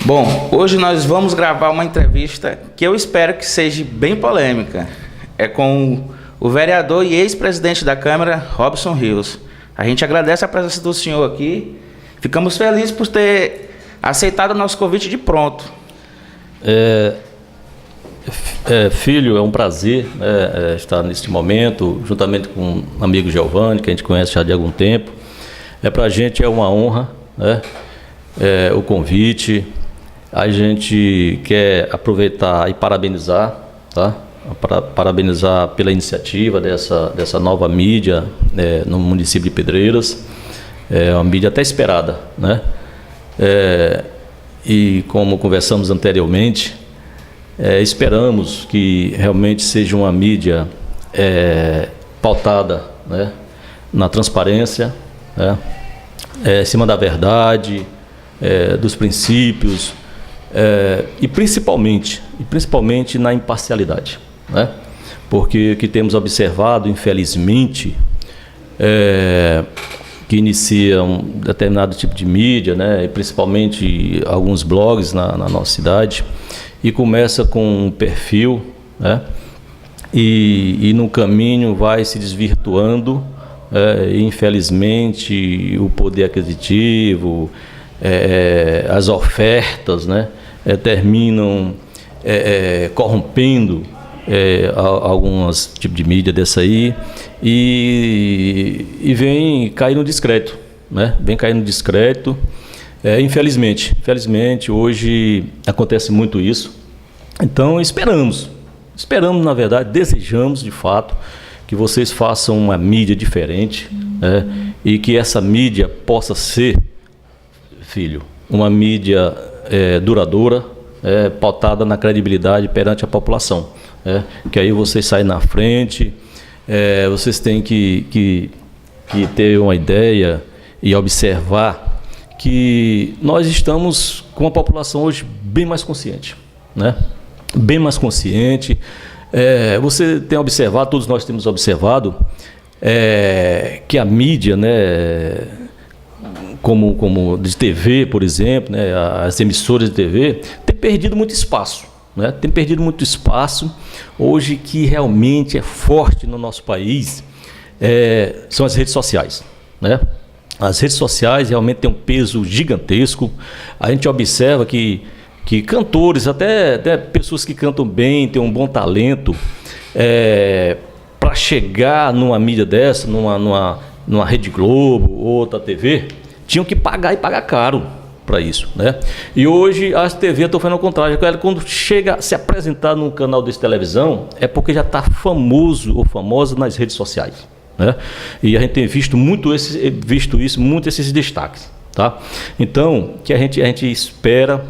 Bom, hoje nós vamos gravar uma entrevista que eu espero que seja bem polêmica. É com o vereador e ex-presidente da Câmara, Robson Rios. A gente agradece a presença do senhor aqui. Ficamos felizes por ter aceitado o nosso convite de pronto. Filho, é um prazer estar neste momento, juntamente com o amigo Giovanni, que a gente conhece já de algum tempo. Para a gente é uma honra, o convite. A gente quer aproveitar e parabenizar, tá? Parabenizar pela iniciativa dessa nova mídia no município de Pedreiras. É uma mídia até esperada, né? E como conversamos anteriormente, esperamos que realmente seja uma mídia pautada, né, na transparência, né, em cima da verdade, dos princípios, e principalmente na imparcialidade, né? Porque o que temos observado, infelizmente, que inicia um determinado tipo de mídia, né, e principalmente alguns blogs na nossa cidade, e começa com um perfil, né, e no caminho vai se desvirtuando, e infelizmente o poder aquisitivo, as ofertas, né, terminam corrompendo alguns tipos de mídia dessa aí, e vem cair no descrédito, né? Vem cair no descrédito. Infelizmente, hoje acontece muito isso. Então, esperamos, na verdade, desejamos, de fato, que vocês façam uma mídia diferente, né? E que essa mídia possa ser, filho, uma mídia duradoura, pautada na credibilidade perante a população. Que aí vocês saem na frente, vocês têm que ter uma ideia e observar que nós estamos com a população hoje bem mais consciente, né? Bem mais consciente. Você tem observado, todos nós temos observado, que a mídia, né, como de TV, por exemplo, né, as emissoras de TV, tem perdido muito espaço. Né? Tem perdido muito espaço. Hoje, que realmente é forte no nosso país são as redes sociais, né? As redes sociais realmente têm um peso gigantesco. A gente observa que cantores, até pessoas que cantam bem, têm um bom talento, para chegar numa mídia dessa, numa Rede Globo ou outra TV, tinham que pagar e pagar caro para isso, né? E hoje as TV estão fazendo o contrário. Quando chega a se apresentar num canal de televisão, é porque já está famoso ou famosa nas redes sociais, né? E a gente tem visto muito esses destaques, tá? Então, que a gente espera,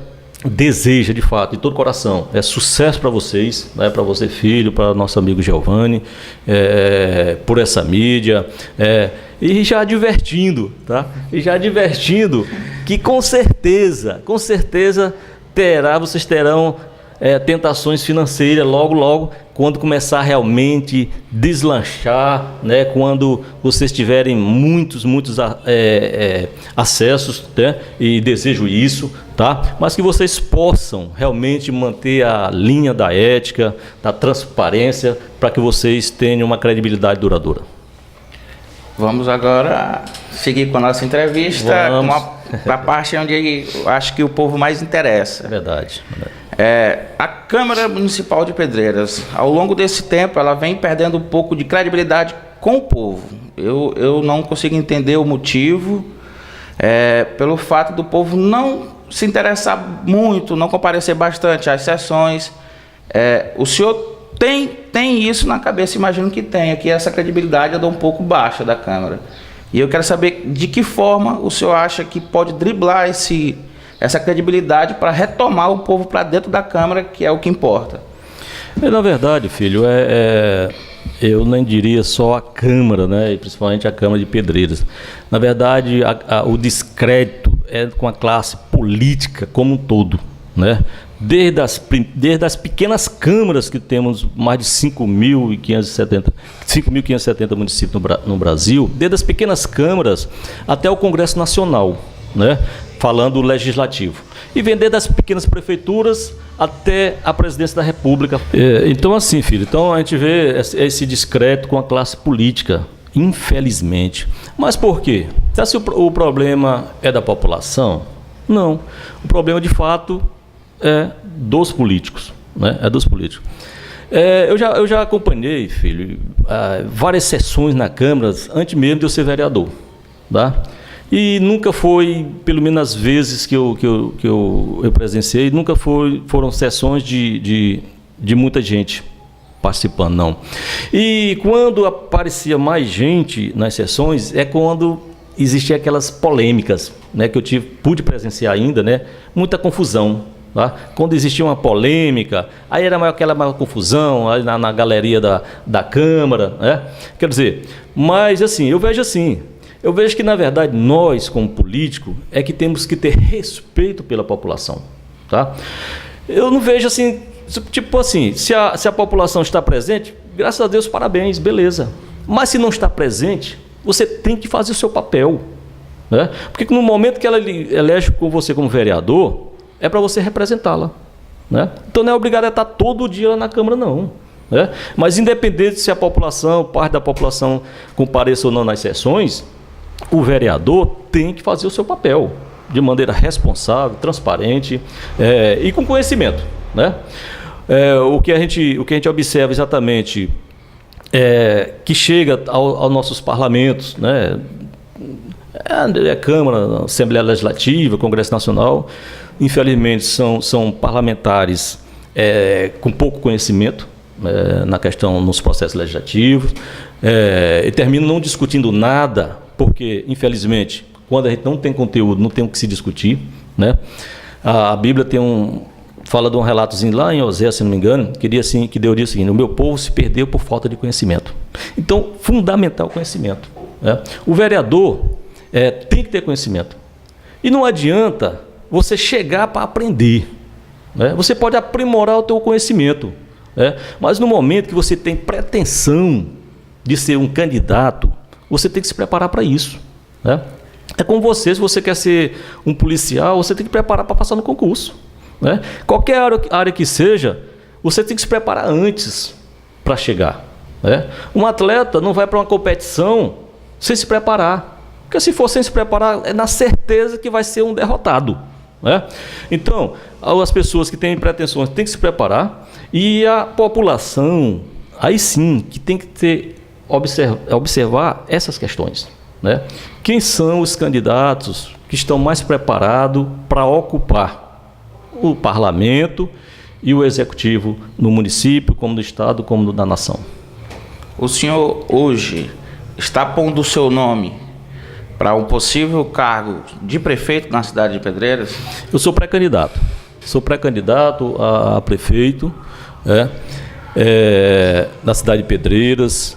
deseja de fato, de todo coração, sucesso para vocês, né? Para você, filho, para nosso amigo Giovanni, por essa mídia, e já advertindo, tá? E já advertindo que com certeza vocês terão tentações financeiras logo quando começar a realmente deslanchar, né? Quando vocês tiverem muitos acessos, né? E desejo isso, tá? Mas que vocês possam realmente manter a linha da ética, da transparência, para que vocês tenham uma credibilidade duradoura. Vamos agora seguir com a nossa entrevista, para a parte onde eu acho que o povo mais interessa. É verdade. A Câmara Municipal de Pedreiras, ao longo desse tempo, ela vem perdendo um pouco de credibilidade com o povo. Eu não consigo entender o motivo, pelo fato do povo não se interessar muito, não comparecer bastante às sessões. O senhor tem isso na cabeça, imagino que tenha, que essa credibilidade é um pouco baixa da Câmara. E eu quero saber de que forma o senhor acha que pode driblar essa credibilidade para retomar o povo para dentro da Câmara, que é o que importa. Na verdade, filho, eu nem diria só a Câmara, né, e principalmente a Câmara de Pedreiras. Na verdade, o descrédito é com a classe política como um todo, né? Desde as pequenas câmaras, que temos mais de 5.570 municípios no Brasil, desde as pequenas câmaras até o Congresso Nacional, né? Falando legislativo. E vender das pequenas prefeituras até a presidência da República. Então, assim, filho, então a gente vê esse descrédito com a classe política, infelizmente. Mas por quê? Se o problema é da população? Não. O problema, de fato, é dos políticos, né? É dos políticos. Eu já acompanhei, filho, várias sessões na Câmara antes mesmo de eu ser vereador, tá? E nunca foi, pelo menos as vezes que eu presenciei, nunca foram sessões de muita gente participando, não. E quando aparecia mais gente nas sessões, é quando existiam aquelas polêmicas, né, que eu pude presenciar ainda, né, muita confusão. Tá? Quando existia uma polêmica, aí era aquela maior confusão aí na galeria da Câmara, né? Quer dizer, mas assim, eu vejo que, na verdade, nós, como político, é que temos que ter respeito pela população, tá? Eu não vejo assim, tipo assim, se a população está presente, graças a Deus, parabéns, beleza. Mas se não está presente, você tem que fazer o seu papel, né? Porque no momento que ela elege com você como vereador, é para você representá-la, né? Então não é obrigado a estar todo dia lá na Câmara, não, né? Mas independente se a população, parte da população compareça ou não nas sessões, o vereador tem que fazer o seu papel de maneira responsável, transparente, e com conhecimento, né? O que a gente observa exatamente que chega aos nossos parlamentos, né? A Câmara, a Assembleia Legislativa, Congresso Nacional, infelizmente são parlamentares com pouco conhecimento na questão, nos processos legislativos, e terminam não discutindo nada, porque, infelizmente, quando a gente não tem conteúdo, não tem o que se discutir, né? A Bíblia fala de um relatozinho lá em Oséias, se não me engano, que Deus diz o seguinte: o meu povo se perdeu por falta de conhecimento. Então, fundamental o conhecimento, né? O vereador tem que ter conhecimento. E não adianta você chegar para aprender, né? Você pode aprimorar o teu conhecimento, né? Mas no momento que você tem pretensão de ser um candidato, você tem que se preparar para isso, né? É como se você quer ser um policial, você tem que preparar para passar no concurso, né? Qualquer área que seja, você tem que se preparar antes para chegar, né? Um atleta não vai para uma competição sem se preparar, porque se for sem se preparar, é na certeza que vai ser um derrotado, né? Então, as pessoas que têm pretensões têm que se preparar, e a população, aí sim, que tem que observar essas questões, né? Quem são os candidatos que estão mais preparados para ocupar o parlamento e o executivo no município, como no estado, como na nação? O senhor hoje está pondo o seu nome para um possível cargo de prefeito na cidade de Pedreiras? Eu sou pré-candidato. Sou pré-candidato a prefeito na cidade de Pedreiras.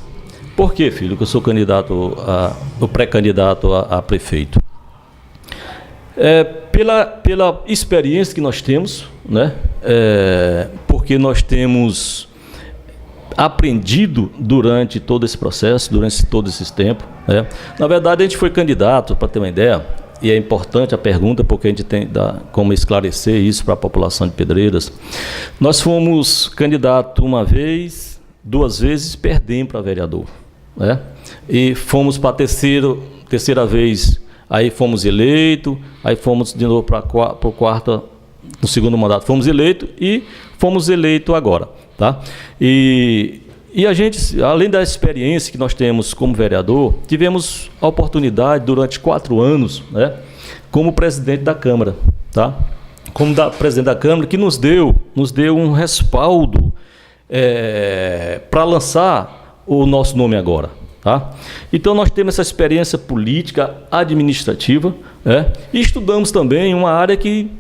Por que, filho, que eu sou pré-candidato a prefeito? Pela experiência que nós temos, né? Porque nós temos aprendido durante todo esse processo, durante todo esse tempo, né? Na verdade, a gente foi candidato, para ter uma ideia, e é importante a pergunta, porque a gente tem como esclarecer isso para a população de Pedreiras. Nós fomos candidato uma vez, 2 vezes, perdemos para vereador, né? E fomos para a terceira vez, aí fomos eleitos, aí fomos de novo para o quarto, no segundo mandato fomos eleitos, e fomos eleitos agora, tá? E a gente, além da experiência que nós temos como vereador, tivemos a oportunidade durante 4 anos, né, como presidente da Câmara, tá? Como presidente da Câmara, que nos deu um respaldo para lançar o nosso nome agora, tá? Então nós temos essa experiência política, administrativa, e estudamos também uma área que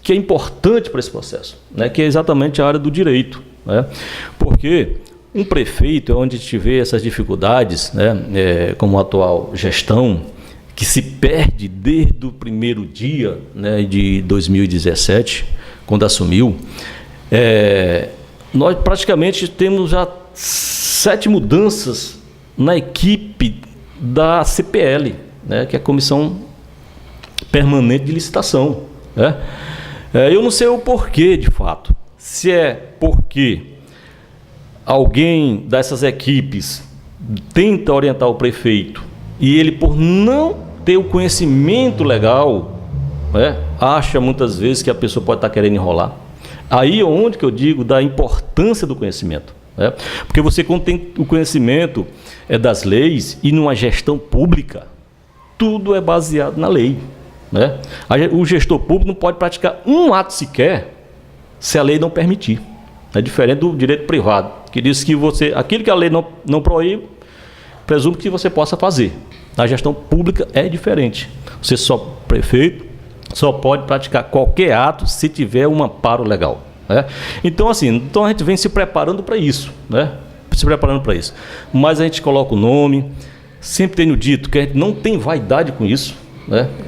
é importante para esse processo, né, que é exatamente a área do direito, né? Porque um prefeito é onde a gente vê essas dificuldades, né, como a atual gestão, que se perde desde o primeiro dia, né, de 2017, quando assumiu. Nós praticamente temos já 7 mudanças na equipe da CPL, né, que é a Comissão permanente de licitação. Né? Eu não sei o porquê, de fato. Se é porque alguém dessas equipes tenta orientar o prefeito e ele, por não ter o conhecimento legal, acha muitas vezes que a pessoa pode estar querendo enrolar. Aí é onde que eu digo da importância do conhecimento. Porque você, quando tem o conhecimento das leis e numa gestão pública, tudo é baseado na lei. O gestor público não pode praticar um ato sequer se a lei não permitir. É diferente do direito privado, que diz que aquilo que a lei não proíbe, presume que você possa fazer. Na gestão pública é diferente. Prefeito só pode praticar qualquer ato se tiver um amparo legal. Então, assim, a gente vem se preparando para isso. Mas a gente coloca o nome, sempre tenho dito que a gente não tem vaidade com isso.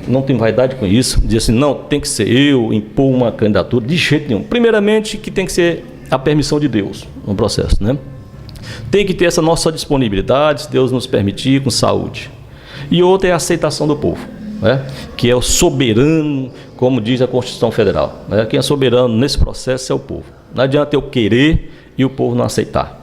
Não tem vaidade com isso, dizer assim, não, tem que ser eu, impor uma candidatura, de jeito nenhum. Primeiramente, que tem que ser a permissão de Deus no processo, Tem que ter essa nossa disponibilidade, se Deus nos permitir, com saúde. E outra é a aceitação do povo, que é o soberano, como diz a Constituição Federal. Quem é soberano nesse processo é o povo. Não adianta eu querer e o povo não aceitar.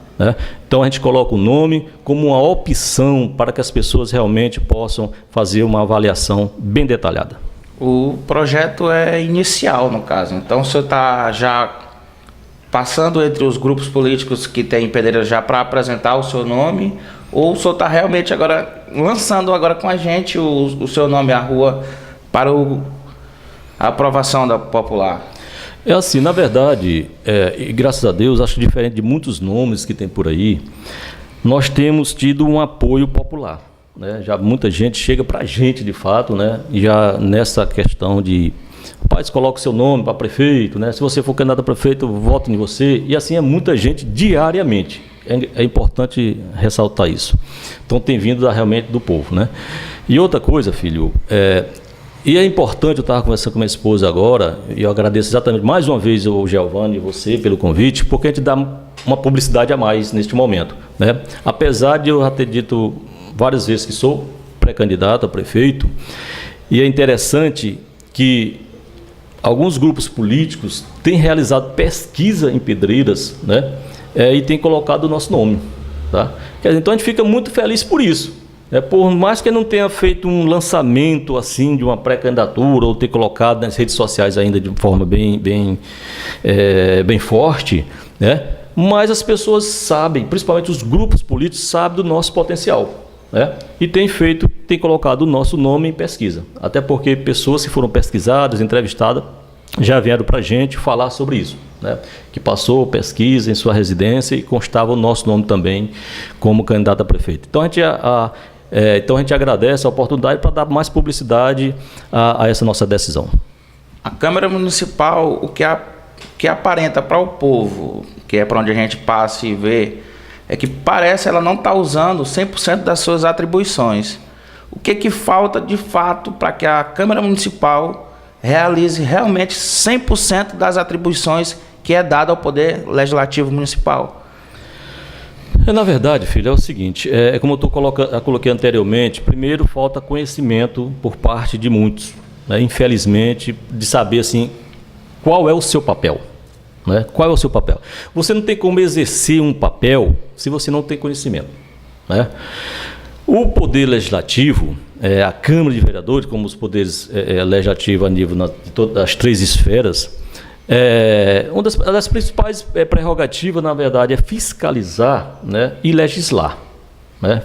Então a gente coloca o nome como uma opção para que as pessoas realmente possam fazer uma avaliação bem detalhada. O projeto é inicial, no caso. Então o senhor está já passando entre os grupos políticos que tem em Pedreiras já para apresentar o seu nome, ou o senhor está realmente agora lançando agora com a gente o seu nome à rua para a aprovação da popular? É assim, na verdade, e graças a Deus, acho que diferente de muitos nomes que tem por aí, nós temos tido um apoio popular. Já muita gente chega para a gente, de fato, já nessa questão de, rapaz, coloca o seu nome para prefeito, se você for candidato a prefeito, eu voto em você, e assim é muita gente diariamente. É importante ressaltar isso. Então tem vindo realmente do povo. E outra coisa, filho, e é importante, eu estava conversando com minha esposa agora, e eu agradeço exatamente mais uma vez ao Giovanni e você pelo convite, porque a gente dá uma publicidade a mais neste momento. Apesar de eu já ter dito várias vezes que sou pré-candidato a prefeito, e é interessante que alguns grupos políticos têm realizado pesquisa em Pedreiras, e têm colocado o nosso nome. Então a gente fica muito feliz por isso. Por mais que não tenha feito um lançamento assim de uma pré-candidatura ou ter colocado nas redes sociais ainda de forma bem forte, mas as pessoas sabem, principalmente os grupos políticos sabem do nosso potencial, e tem colocado o nosso nome em pesquisa, até porque pessoas que foram pesquisadas, entrevistadas, já vieram para a gente falar sobre isso, que passou pesquisa em sua residência e constava o nosso nome também como candidato a prefeito. Então a gente agradece a oportunidade para dar mais publicidade a essa nossa decisão. A Câmara Municipal, o que aparenta para o povo, que é para onde a gente passa e vê, é que parece ela não está usando 100% das suas atribuições. O que falta de fato para que a Câmara Municipal realize realmente 100% das atribuições que é dada ao Poder Legislativo Municipal? Na verdade, filho, é o seguinte, como eu coloquei anteriormente, primeiro falta conhecimento por parte de muitos, infelizmente, de saber assim, qual é o seu papel. Qual é o seu papel? Você não tem como exercer um papel se você não tem conhecimento. O Poder Legislativo, a Câmara de Vereadores, como os poderes legislativos a nível de todas as três esferas, uma das principais prerrogativas, na verdade, é fiscalizar, e legislar.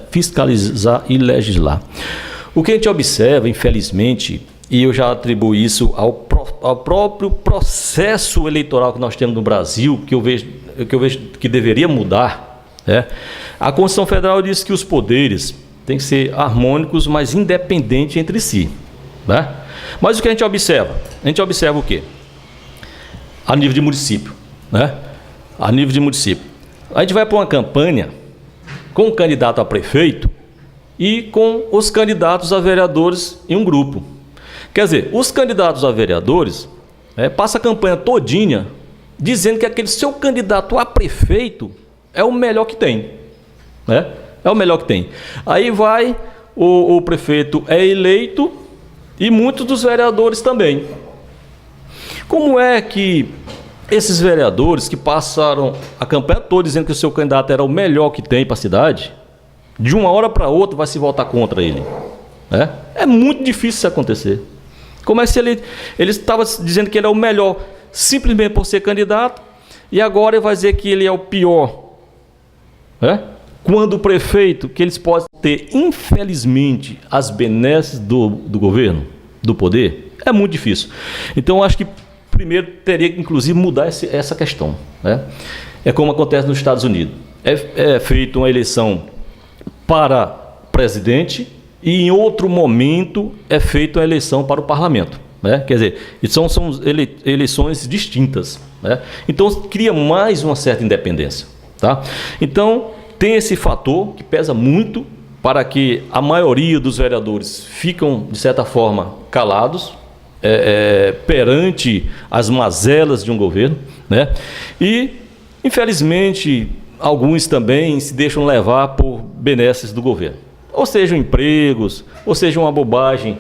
Fiscalizar e legislar. O que a gente observa, infelizmente, e eu já atribuo isso ao próprio processo eleitoral que nós temos no Brasil, que eu vejo que deveria mudar, a Constituição Federal diz que os poderes têm que ser harmônicos, mas independentes entre si. Mas o que a gente observa? A gente observa o quê? A nível de município. A nível de município. A gente vai para uma campanha com o candidato a prefeito e com os candidatos a vereadores em um grupo. Quer dizer, os candidatos a vereadores passam a campanha todinha dizendo que aquele seu candidato a prefeito é o melhor que tem. É o melhor que tem. Aí vai, o prefeito é eleito, E muitos dos vereadores também. Como é que esses vereadores que passaram a campanha toda dizendo que o seu candidato era o melhor que tem para a cidade, de uma hora para outra vai se votar contra ele? É muito difícil isso acontecer. Como é que ele estava dizendo que ele é o melhor simplesmente por ser candidato, e agora ele vai dizer que ele é o pior? Quando o prefeito, que eles podem ter, infelizmente, as benesses do governo, do poder, é muito difícil. Então, eu acho que primeiro teria que, inclusive, mudar essa questão. É como acontece nos Estados Unidos. É feita uma eleição para presidente e, em outro momento, é feita uma eleição para o parlamento. Quer dizer, são eleições distintas. Então, cria mais uma certa independência. Tá? Então, tem esse fator que pesa muito para que a maioria dos vereadores ficam, de certa forma, calados perante as mazelas de um governo, E, infelizmente, alguns também se deixam levar por benesses do governo. Ou sejam empregos, ou seja uma bobagem,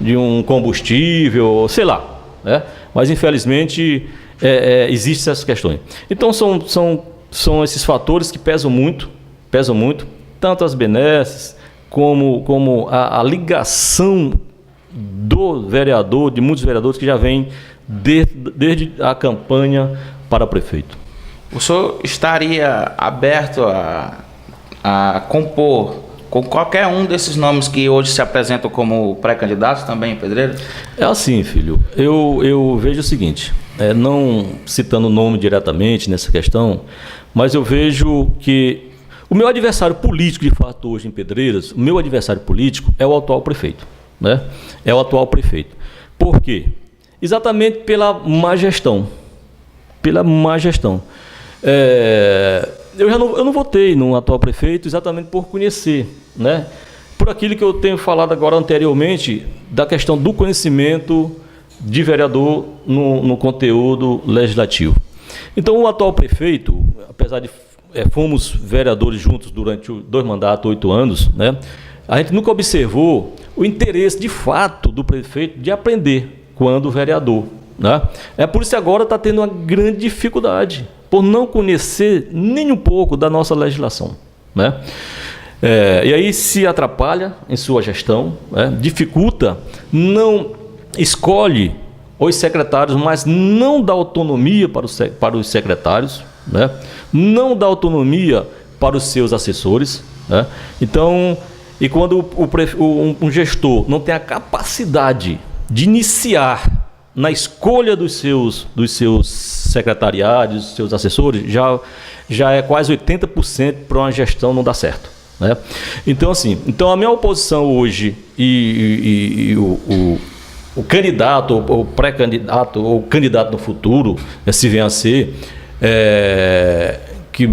de um combustível, sei lá. Mas, infelizmente, existem essas questões. Então, são esses fatores que pesam muito, tanto as benesses como a ligação do vereador, de muitos vereadores que já vêm desde a campanha para prefeito. O senhor estaria aberto a compor com qualquer um desses nomes que hoje se apresentam como pré-candidatos também, Pedreira? É assim, filho, eu vejo o seguinte, não citando o nome diretamente nessa questão, mas eu vejo que o meu adversário político, de fato, hoje em Pedreiras, o meu adversário político é o atual prefeito. É o atual prefeito. Por quê? Exatamente pela má gestão. Eu não votei no atual prefeito exatamente por conhecer, por aquilo que eu tenho falado agora anteriormente, da questão do conhecimento de vereador no conteúdo legislativo. Então, o atual prefeito, apesar de fomos vereadores juntos durante 2 mandatos, 8 anos, a gente nunca observou o interesse de fato do prefeito de aprender quando vereador. É por isso que agora está tendo uma grande dificuldade, por não conhecer nem um pouco da nossa legislação. E aí se atrapalha em sua gestão, dificulta, não escolhe os secretários, mas não dá autonomia para os secretários, não dá autonomia para os seus assessores. Então, e quando um gestor não tem a capacidade de iniciar na escolha dos seus secretariados, dos seus assessores, já é quase 80% para uma gestão não dar certo. Então, assim, a minha oposição hoje e o candidato, ou pré-candidato, ou candidato no futuro, se venha a ser, que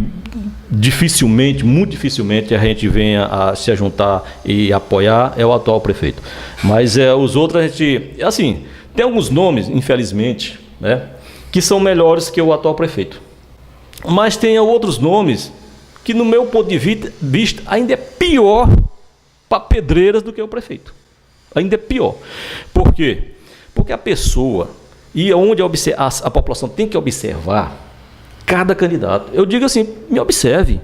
muito dificilmente a gente venha a se juntar e apoiar, é o atual prefeito. Mas os outros a gente, assim, tem alguns nomes, infelizmente, que são melhores que o atual prefeito. Mas tem outros nomes que, no meu ponto de vista, ainda é pior para Pedreiras do que o prefeito. Ainda é pior. Por quê? Porque a pessoa, e onde a população tem que observar cada candidato. Eu digo assim, me observe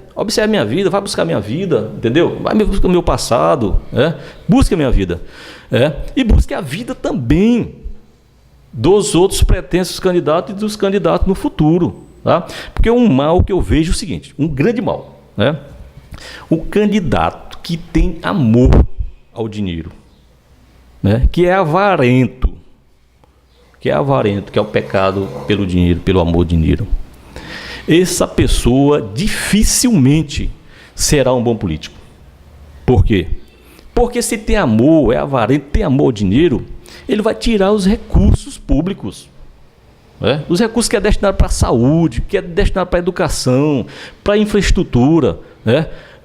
minha vida, vai buscar minha vida, entendeu? Vai buscar o meu passado, busque a minha vida. E busque a vida também dos outros pretensos candidatos e dos candidatos no futuro. Tá? Porque um mal que eu vejo é o seguinte, um grande mal, o candidato que tem amor ao dinheiro, que é avarento, que é o pecado pelo dinheiro, pelo amor ao dinheiro. Essa pessoa dificilmente será um bom político. Por quê? Porque se tem amor, é avarento, tem amor ao dinheiro, ele vai tirar os recursos públicos. Os recursos que é destinado para a saúde, que é destinado para a educação, para a infraestrutura,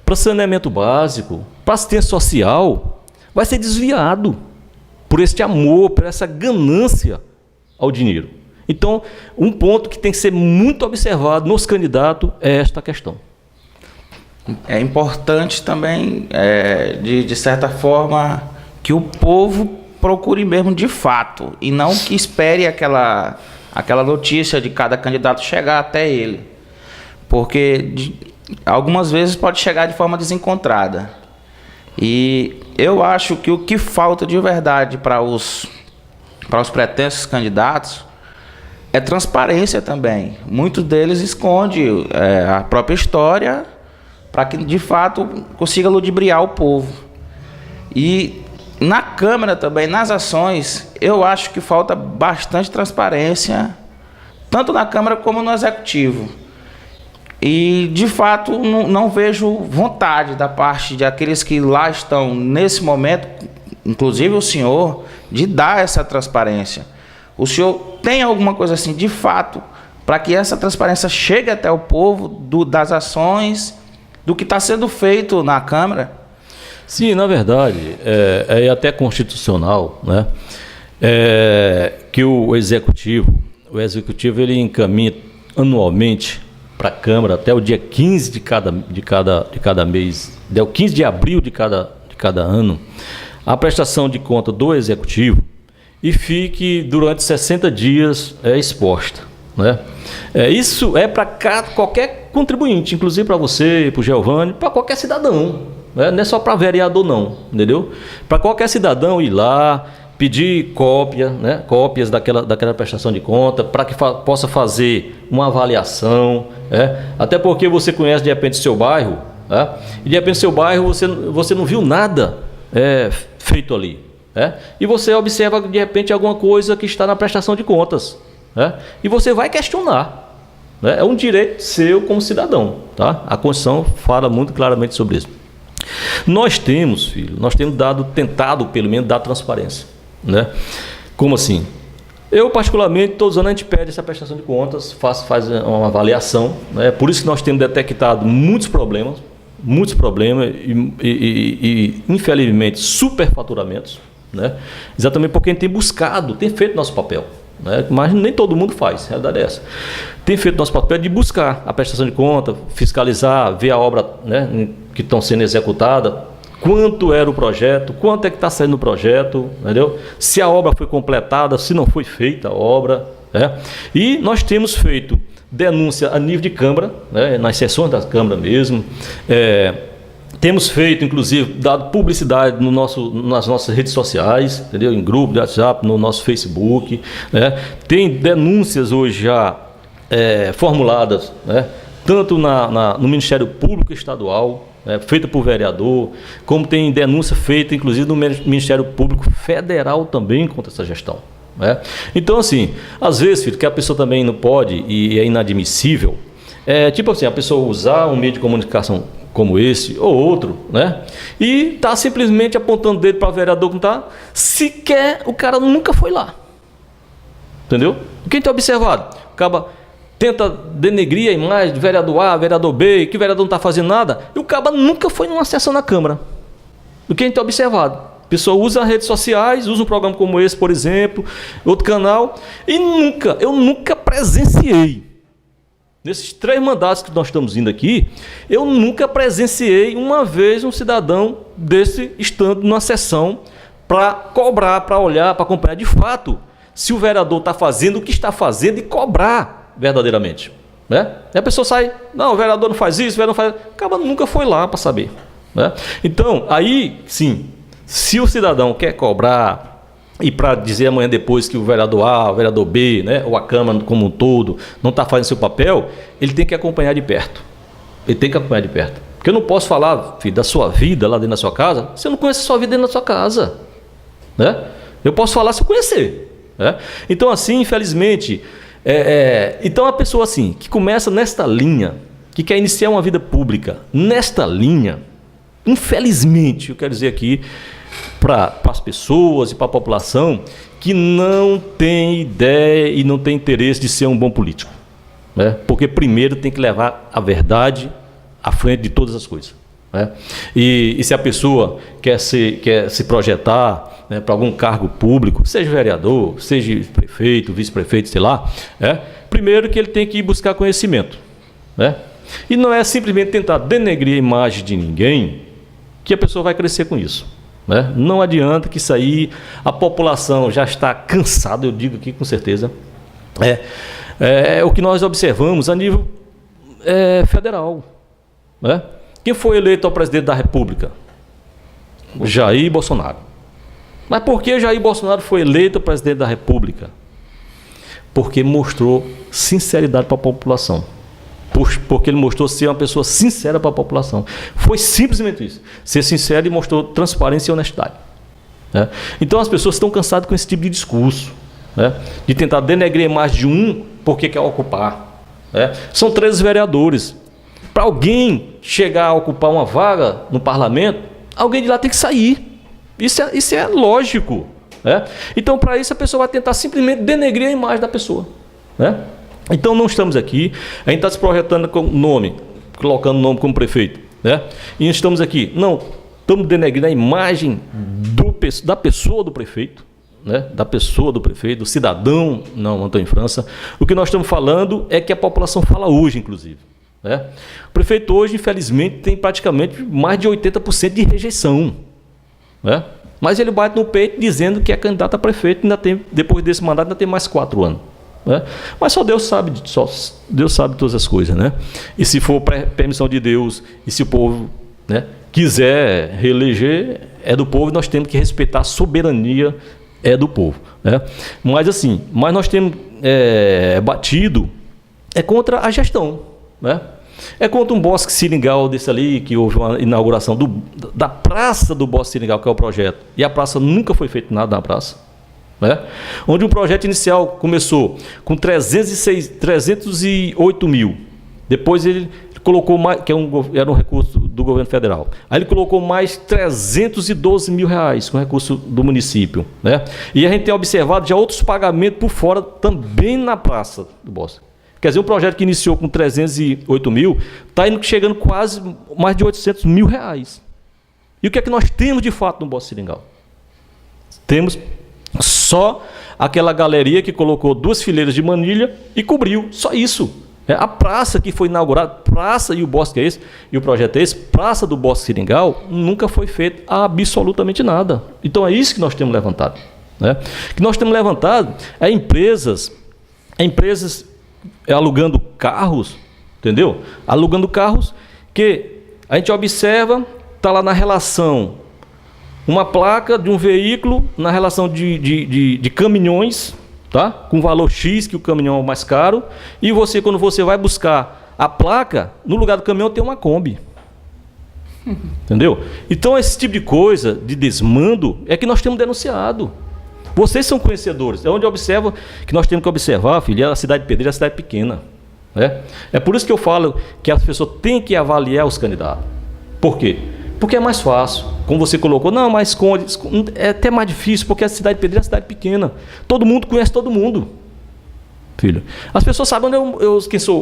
para saneamento básico, para assistência social, vai ser desviado por este amor, por essa ganância ao dinheiro. Então, um ponto que tem que ser muito observado nos candidatos é esta questão. É importante também, de certa forma, que o povo procure mesmo de fato, e não que espere aquela notícia de cada candidato chegar até ele. Porque algumas vezes pode chegar de forma desencontrada. E eu acho que o que falta de verdade para os pretensos candidatos é transparência também. Muitos deles escondem a própria história para que de fato consiga ludibriar o povo. E na Câmara também, nas ações, eu acho que falta bastante transparência, tanto na Câmara como no Executivo. E, de fato, não vejo vontade da parte de aqueles que lá estão nesse momento, inclusive o senhor, de dar essa transparência. O senhor tem alguma coisa assim, de fato, para que essa transparência chegue até o povo das ações, do que está sendo feito na Câmara? Sim, na verdade, é até constitucional, né? Que o Executivo ele encaminha anualmente para a Câmara até o dia 15 de cada mês, até o 15 de abril de cada ano, a prestação de conta do Executivo e fique durante 60 dias exposta, né? Isso é para qualquer contribuinte, inclusive para você, para o Giovanni, para qualquer cidadão, né? Não é só para vereador não, entendeu? Para qualquer cidadão ir lá, pedir cópia, né? Cópias daquela prestação de conta, para que possa fazer uma avaliação, até porque você conhece de repente seu bairro, e de repente seu bairro você não viu nada feito ali, e você observa de repente alguma coisa que está na prestação de contas, e você vai questionar, é um direito seu como cidadão, tá? A Constituição fala muito claramente sobre isso. Nós temos tentado pelo menos dar transparência, né? Como assim? Eu particularmente, todos os anos a gente pede essa prestação de contas, faz uma avaliação, né? Por isso que nós temos detectado muitos problemas e infelizmente superfaturamentos, né? Exatamente porque a gente tem feito nosso papel, né? Mas nem todo mundo faz, a realidade é essa. Tem feito nosso papel de buscar a prestação de conta, fiscalizar, ver a obra, né, que estão sendo executada, quanto era o projeto, quanto é que está saindo o projeto, entendeu? Se a obra foi completada, se não foi feita a obra, E nós temos feito denúncia a nível de Câmara, né, nas sessões da Câmara mesmo. Temos feito, inclusive, dado publicidade nas nossas redes sociais, entendeu? Em grupo de WhatsApp, no nosso Facebook, né? Tem denúncias hoje já formuladas, né? Tanto no Ministério Público Estadual, feita por vereador, como tem denúncia feita, inclusive, no Ministério Público Federal também contra essa gestão, né? Então, assim, às vezes, filho, que a pessoa também não pode e é inadmissível, tipo assim, a pessoa usar um meio de comunicação como esse ou outro, né? E tá simplesmente apontando o dedo para o vereador que não tá, sequer o cara nunca foi lá. Entendeu? Quem tem observado? Acaba tenta denegrir a imagem do vereador A, vereador B, que o vereador não está fazendo nada, e o cara nunca foi numa sessão na Câmara. O que a gente tem observado? A pessoa usa as redes sociais, usa um programa como esse, por exemplo, outro canal, e eu nunca presenciei. Nesses 3 mandatos que nós estamos indo aqui, eu nunca presenciei uma vez um cidadão desse estando numa sessão para cobrar, para olhar, para acompanhar de fato se o vereador está fazendo o que está fazendo e cobrar verdadeiramente, né? E a pessoa sai, não, o vereador não faz isso, o vereador não faz... Acaba nunca foi lá para saber, né? Então, aí sim, se o cidadão quer cobrar e para dizer amanhã depois que o vereador A, o vereador B, né, ou a Câmara como um todo, não está fazendo seu papel, ele tem que acompanhar de perto. Ele tem que acompanhar de perto. Porque eu não posso falar, filho, da sua vida lá dentro da sua casa, se eu não conheço a sua vida dentro da sua casa, né? Eu posso falar se eu conhecer, né? Então, assim, infelizmente, então a pessoa assim, que começa nesta linha, que quer iniciar uma vida pública, nesta linha, infelizmente, eu quero dizer aqui, para as pessoas e para a população que não tem ideia e não tem interesse de ser um bom político, né? Porque primeiro tem que levar a verdade à frente de todas as coisas, né? E se a pessoa quer se projetar, né, para algum cargo público, seja vereador, seja prefeito, vice-prefeito, sei lá, primeiro que ele tem que ir buscar conhecimento, né? E não é simplesmente tentar denegrir a imagem de ninguém que a pessoa vai crescer com isso. né? Não adianta que isso aí, a população já está cansada, eu digo aqui com certeza. É o que nós observamos a nível federal, né? Quem foi eleito ao presidente da República? Jair Bolsonaro. Mas por que Jair Bolsonaro foi eleito presidente da República? Porque mostrou sinceridade para a população. Porque ele mostrou ser uma pessoa sincera para a população. Foi simplesmente isso. Ser sincero e mostrou transparência e honestidade. Né? Então as pessoas estão cansadas com esse tipo de discurso, né? De tentar denegrir mais de um porque quer ocupar. Né? São 13 vereadores. Para alguém chegar a ocupar uma vaga no parlamento, alguém de lá tem que sair. Isso é lógico. Né? Então, para isso, a pessoa vai tentar simplesmente denegrir a imagem da pessoa. Né? Então, não estamos aqui, a gente está se projetando com nome, colocando o nome como prefeito. Né? E estamos aqui, não, estamos denegrindo a imagem da pessoa do prefeito, né? Da pessoa do prefeito, do cidadão, não, Antônio França. O que nós estamos falando é que a população fala hoje, inclusive. Né? O prefeito hoje, infelizmente, tem praticamente mais de 80% de rejeição. Né? Mas ele bate no peito dizendo que é candidato a prefeito, ainda tem, depois desse mandato ainda tem mais 4 anos. Né? Mas só Deus sabe todas as coisas. Né? E se for permissão de Deus, e se o povo, né, quiser reeleger, é do povo, nós temos que respeitar a soberania do povo. Né? Mas nós temos batido contra a gestão. Né? É contra um Bosque Seringal desse ali, que houve uma inauguração da praça do Bosque Seringal, que é o projeto, e a praça nunca foi feito nada na praça. Né? Onde um projeto inicial começou com 308 mil, depois ele colocou mais, era um recurso do governo federal, aí ele colocou mais 312 mil reais com recurso do município. Né? E a gente tem observado já outros pagamentos por fora também na praça do Bosque. Quer dizer, um projeto que iniciou com 308 mil, está chegando quase mais de 800 mil reais. E o que é que nós temos de fato no Bosque Seringal? Temos só aquela galeria que colocou 2 fileiras de manilha e cobriu, só isso. A praça que foi inaugurada, praça e o bosque é esse, e o projeto é esse, praça do Bosque Seringal, nunca foi feito absolutamente nada. Então é isso que nós temos levantado. Né? O que nós temos levantado é empresas alugando carros, entendeu? Alugando carros que a gente observa, está lá na relação, uma placa de um veículo, na relação de caminhões, tá? Com valor X, que o caminhão é mais caro, e você, quando você vai buscar a placa, no lugar do caminhão tem uma Kombi. Entendeu? Então, esse tipo de coisa, de desmando, é que nós temos denunciado. Vocês são conhecedores. É onde eu observo que nós temos que observar, filho, a cidade de Pedreira é uma cidade pequena. Né? É por isso que eu falo que as pessoas têm que avaliar os candidatos. Por quê? Porque é mais fácil. Como você colocou, não, mas é até mais difícil, porque a cidade de Pedreira é uma cidade pequena. Todo mundo conhece todo mundo. Filho. As pessoas sabem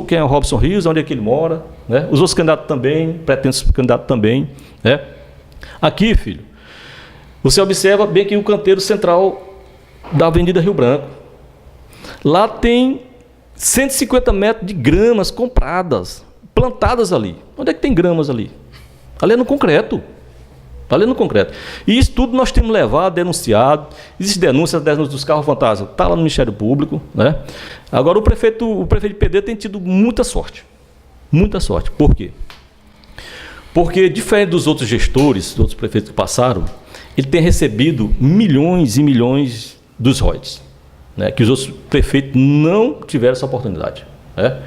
quem é o Robson Rios, onde é que ele mora. Né? Os outros candidatos também, pretensos candidatos também. Né? Aqui, filho, você observa bem que o canteiro central da Avenida Rio Branco. Lá tem 150 metros de gramas compradas, plantadas ali. Onde é que tem gramas ali? Ali é no concreto. Ali é no concreto. E isso tudo nós temos levado, denunciado. Existem denúncias dos carros fantasma. Está lá no Ministério Público. Né? Agora o prefeito de Pedreira tem tido muita sorte. Muita sorte. Por quê? Porque, diferente dos outros gestores, dos outros prefeitos que passaram, ele tem recebido milhões e milhões dos royalties, né, que os outros prefeitos não tiveram essa oportunidade. Né?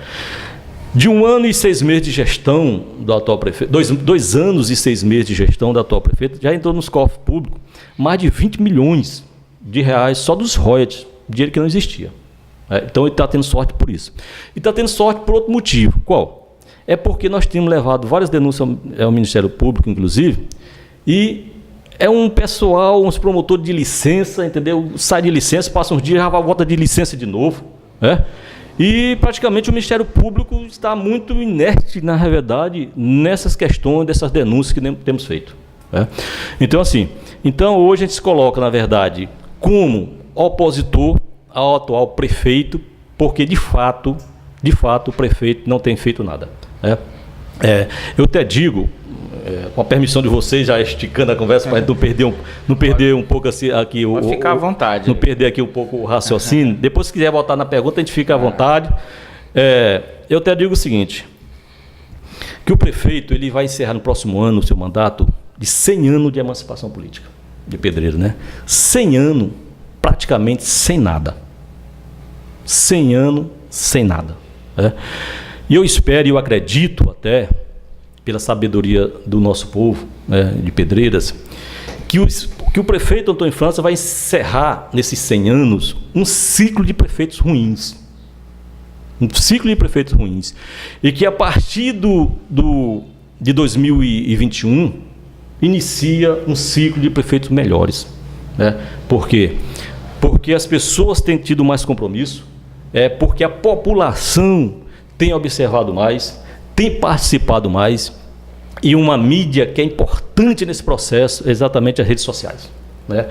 De 1 ano e 6 meses de gestão do atual prefeito, 2 anos e 6 meses de gestão do atual prefeito, já entrou nos cofres públicos mais de 20 milhões de reais só dos royalties, dinheiro que não existia. Né? Então ele está tendo sorte por isso. E está tendo sorte por outro motivo. Qual? É porque nós temos levado várias denúncias ao Ministério Público, inclusive, e é um pessoal, uns promotores de licença, entendeu? Sai de licença, passa uns dias, já volta de licença de novo. Né? E praticamente o Ministério Público está muito inerte, na verdade, nessas questões, dessas denúncias que temos feito. Né? Então, hoje a gente se coloca, na verdade, como opositor ao atual prefeito, porque de fato, o prefeito não tem feito nada. Né? Eu até digo, com a permissão de vocês, já esticando a conversa, para a gente não perder um pouco assim, aqui Pode ficar à vontade. Não perder aqui um pouco o raciocínio. Depois, se quiser voltar na pergunta, a gente fica à vontade. Eu até digo o seguinte, que o prefeito ele vai encerrar no próximo ano o seu mandato de 100 anos de emancipação política de Pedreira, né? 100 anos praticamente sem nada. 100 anos sem nada. Né? E eu espero e eu acredito até, pela sabedoria do nosso povo, né, de Pedreiras, que o prefeito Antônio França vai encerrar, nesses 100 anos, um ciclo de prefeitos ruins. Um ciclo de prefeitos ruins. E que a partir de 2021, inicia um ciclo de prefeitos melhores. Né? Por quê? Porque as pessoas têm tido mais compromisso, porque a população tem observado mais, tem participado mais, e uma mídia que é importante nesse processo é exatamente as redes sociais. Né?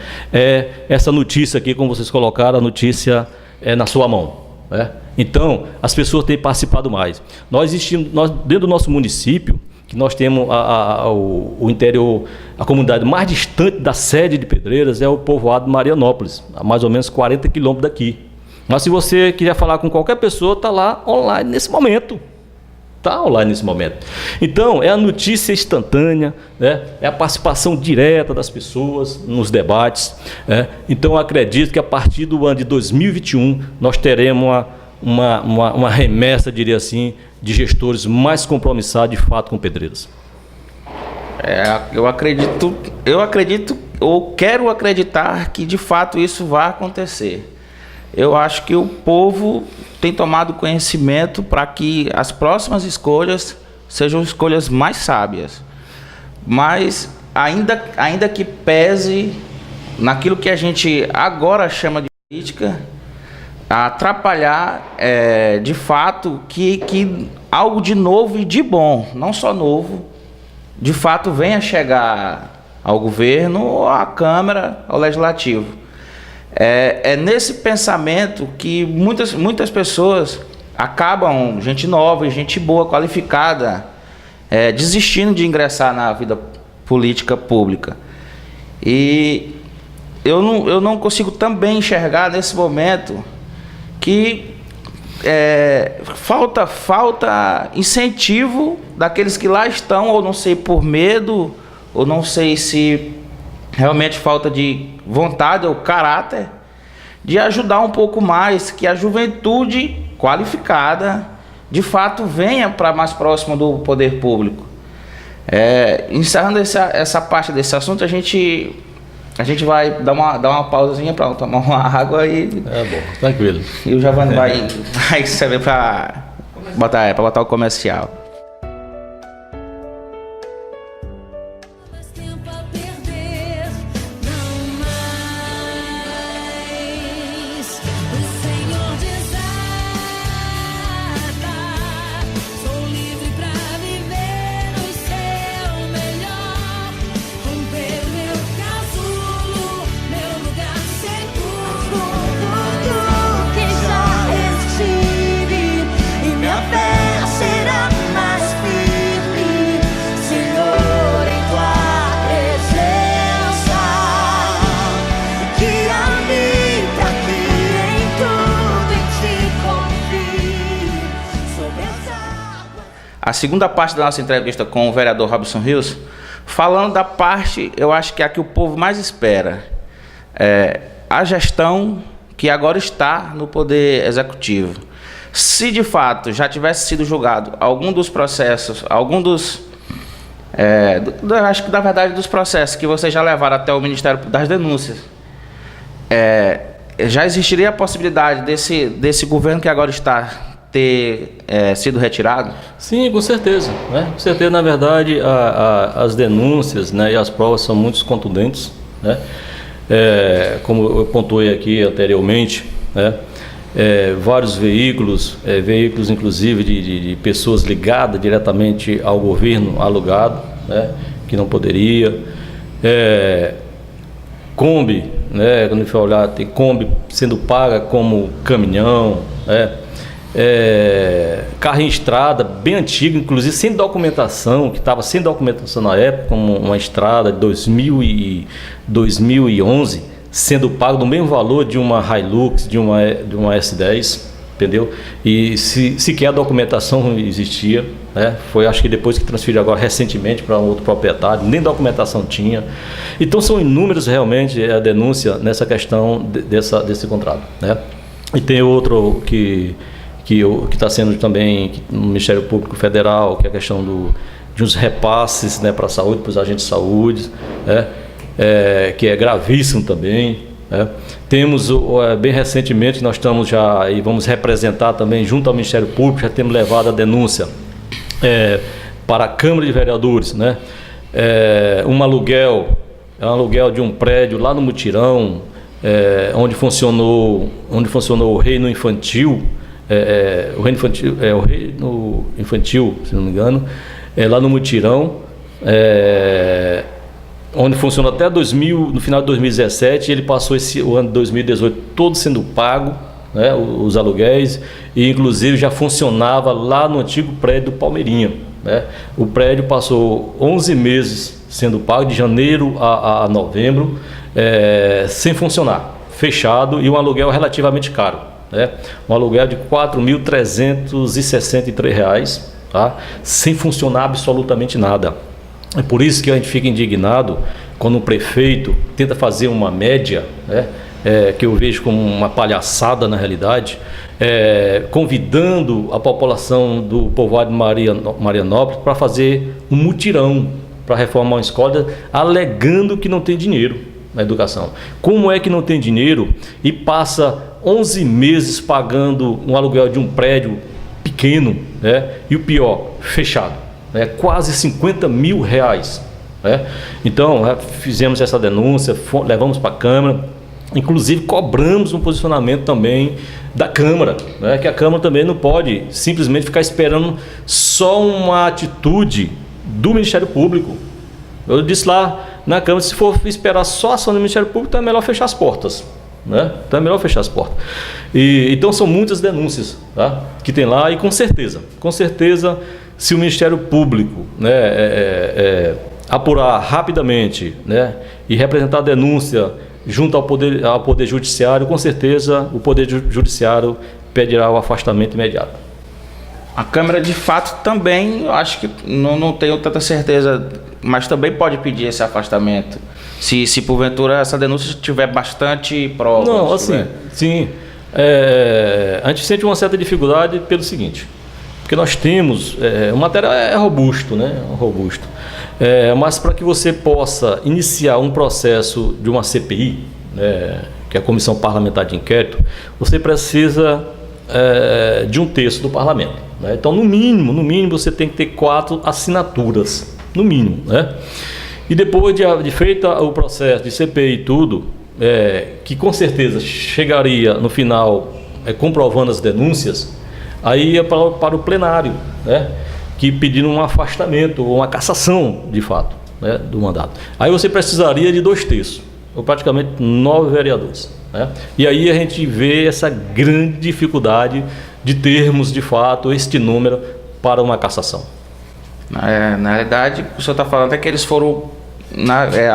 Essa notícia aqui, como vocês colocaram, a notícia é na sua mão. Né? Então, as pessoas têm participado mais. Nós dentro do nosso município, que nós temos o interior, a comunidade mais distante da sede de Pedreiras é o povoado de Marianópolis, a mais ou menos 40 quilômetros daqui. Mas se você quiser falar com qualquer pessoa, está lá online nesse momento. Está online nesse momento. Então, é a notícia instantânea, né? É a participação direta das pessoas nos debates. Né? Então, eu acredito que a partir do ano de 2021, nós teremos uma remessa, diria assim, de gestores mais compromissados, de fato, com Pedreiras. Eu acredito, ou quero acreditar que, de fato, isso vai acontecer. Eu acho que o povo tem tomado conhecimento para que as próximas escolhas sejam escolhas mais sábias. Mas, ainda que pese naquilo que a gente agora chama de política, atrapalhar, de fato, que algo de novo e de bom, não só novo, de fato venha chegar ao governo, ou à Câmara, ao Legislativo. É nesse pensamento que muitas pessoas acabam, gente nova e gente boa, qualificada, desistindo de ingressar na vida política pública. E eu não consigo também enxergar nesse momento que falta incentivo daqueles que lá estão, ou não sei, por medo, ou não sei se realmente falta de vontade ou caráter, de ajudar um pouco mais, que a juventude qualificada, de fato, venha para mais próximo do poder público. Encerrando essa parte desse assunto, a gente vai dar uma pausazinha para tomar uma água e... Bom, tranquilo. E o Giovanni vai servir para botar o comercial. A segunda parte da nossa entrevista com o vereador Robson Rios, falando da parte, eu acho que é a que o povo mais espera, a gestão que agora está no Poder Executivo. Se de fato já tivesse sido julgado algum dos processos, acho que na verdade dos processos que vocês já levaram até o Ministério das Denúncias, já existiria a possibilidade desse governo que agora está ter sido retirado? Sim, com certeza. Né? Com certeza, na verdade, as denúncias, né, e as provas são muito contundentes. Né? Como eu pontuei aqui anteriormente, né? Vários veículos inclusive de pessoas ligadas diretamente ao governo alugado, né? Que não poderia. Kombi, né? Quando a gente for olhar, tem Kombi sendo paga como caminhão, né? carro em estrada, bem antigo, inclusive sem documentação, que estava sem documentação na época, como uma estrada de 2011, sendo pago do mesmo valor de uma Hilux, de uma S10, entendeu? E sequer a documentação não existia, né? Foi, acho que depois que transferiu agora recentemente para um outro proprietário, nem documentação tinha. Então são inúmeras realmente a denúncia nessa questão desse contrato, né? E tem outro que está sendo também no Ministério Público Federal, que é a questão de uns repasses, né, para a saúde, para os agentes de saúde, né? Que é gravíssimo também, né? Temos bem recentemente, nós estamos já e vamos representar também junto ao Ministério Público, já temos levado a denúncia para a Câmara de Vereadores, né? Um aluguel de um prédio lá no Mutirão, onde funcionou o reino infantil, o reino infantil, se não me engano, lá no Mutirão, onde funcionou até no final de 2017, ele passou o ano de 2018 todo sendo pago, né, os aluguéis, e inclusive já funcionava lá no antigo prédio do Palmeirinha, né? O prédio passou 11 meses sendo pago, de janeiro a novembro, sem funcionar, fechado, e um aluguel relativamente caro, né? Um aluguel de R$ 4.363, tá? Sem funcionar absolutamente nada. É por isso que a gente fica indignado quando o prefeito tenta fazer uma média, né, que eu vejo como uma palhaçada na realidade, convidando a população do povoado de Marianópolis para fazer um mutirão para reformar uma escola, alegando que não tem dinheiro na educação. Como é que não tem dinheiro e passa 11 meses pagando um aluguel de um prédio pequeno, né, e o pior, fechado? Quase R$50 mil, né? Então fizemos essa denúncia, levamos para a Câmara, inclusive cobramos um posicionamento também da Câmara, né? Que a Câmara também não pode simplesmente ficar esperando só uma atitude do Ministério Público. Eu disse lá na Câmara, se for esperar só a ação do Ministério Público, então é melhor fechar as portas, né? Então é melhor fechar as portas. Então são muitas denúncias, tá, que tem lá, e com certeza, se o Ministério Público, né, apurar rapidamente, né, e representar a denúncia junto ao Poder Judiciário, com certeza o Poder Judiciário pedirá o afastamento imediato. A Câmara, de fato, também, eu acho que não tenho tanta certeza, mas também pode pedir esse afastamento, se porventura essa denúncia tiver bastante prova. Não, assim, sim. A gente sente uma certa dificuldade pelo seguinte, porque nós temos, o material é robusto, né? Robusto. Mas para que você possa iniciar um processo de uma CPI, né, que é a Comissão Parlamentar de Inquérito, você precisa de um terço do parlamento, né? Então, no mínimo, você tem que ter 4 assinaturas, no mínimo, né? E depois de feita o processo de CPI e tudo, que com certeza chegaria no final comprovando as denúncias, aí ia para o plenário, né, que pedindo um afastamento ou uma cassação, de fato, né, do mandato. Aí você precisaria de 2/3, ou praticamente 9 vereadores, né? E aí a gente vê essa grande dificuldade de termos, de fato, este número para uma cassação. Na realidade, o que o senhor está falando é que eles foram...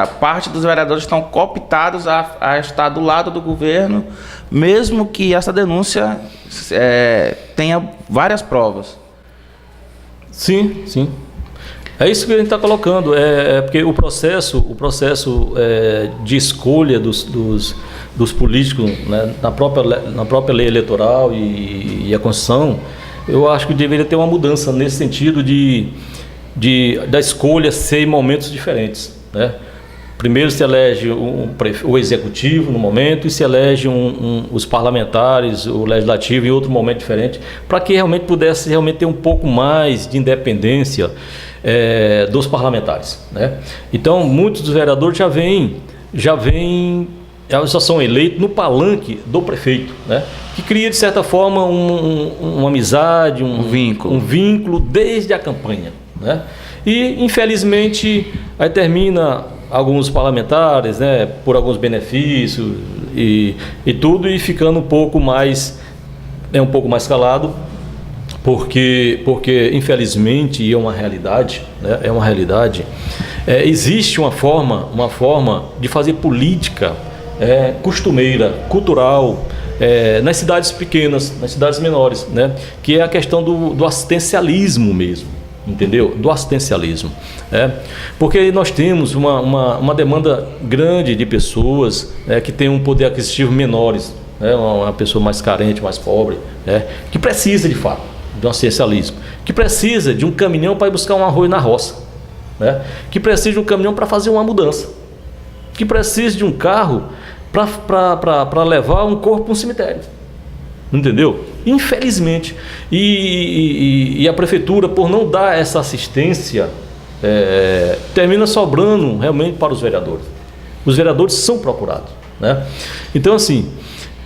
a parte dos vereadores estão cooptados a estar do lado do governo, mesmo que essa denúncia tenha várias provas. Sim. É isso que a gente está colocando, porque o processo de escolha dos políticos, né, na própria lei eleitoral e a Constituição, eu acho que deveria ter uma mudança nesse sentido da escolha ser em momentos diferentes, né? Primeiro se elege o executivo no momento, e se elege os parlamentares, o legislativo em outro momento diferente, para que realmente pudesse ter um pouco mais de independência dos parlamentares, né? Então muitos dos vereadores já são eleitos no palanque do prefeito, né? Que cria de certa forma uma amizade, um vínculo desde a campanha, né? E infelizmente aí termina alguns parlamentares, né, por alguns benefícios e tudo, e ficando um pouco mais calado, Porque infelizmente, e é uma realidade, né? É uma realidade, existe uma forma de fazer política costumeira, cultural, nas cidades pequenas, nas cidades menores, né? Que é a questão do assistencialismo mesmo, entendeu? Do assistencialismo. Porque nós temos uma demanda grande de pessoas que têm um poder aquisitivo menores, uma pessoa mais carente, mais pobre, que precisa de fato de um assistencialismo, que precisa de um caminhão para ir buscar um arroz na roça, que precisa de um caminhão para fazer uma mudança, que precisa de um carro para levar um corpo para um cemitério, entendeu? Infelizmente, e a prefeitura, por não dar essa assistência, termina sobrando realmente para os vereadores. Os vereadores são procurados, né? Então assim,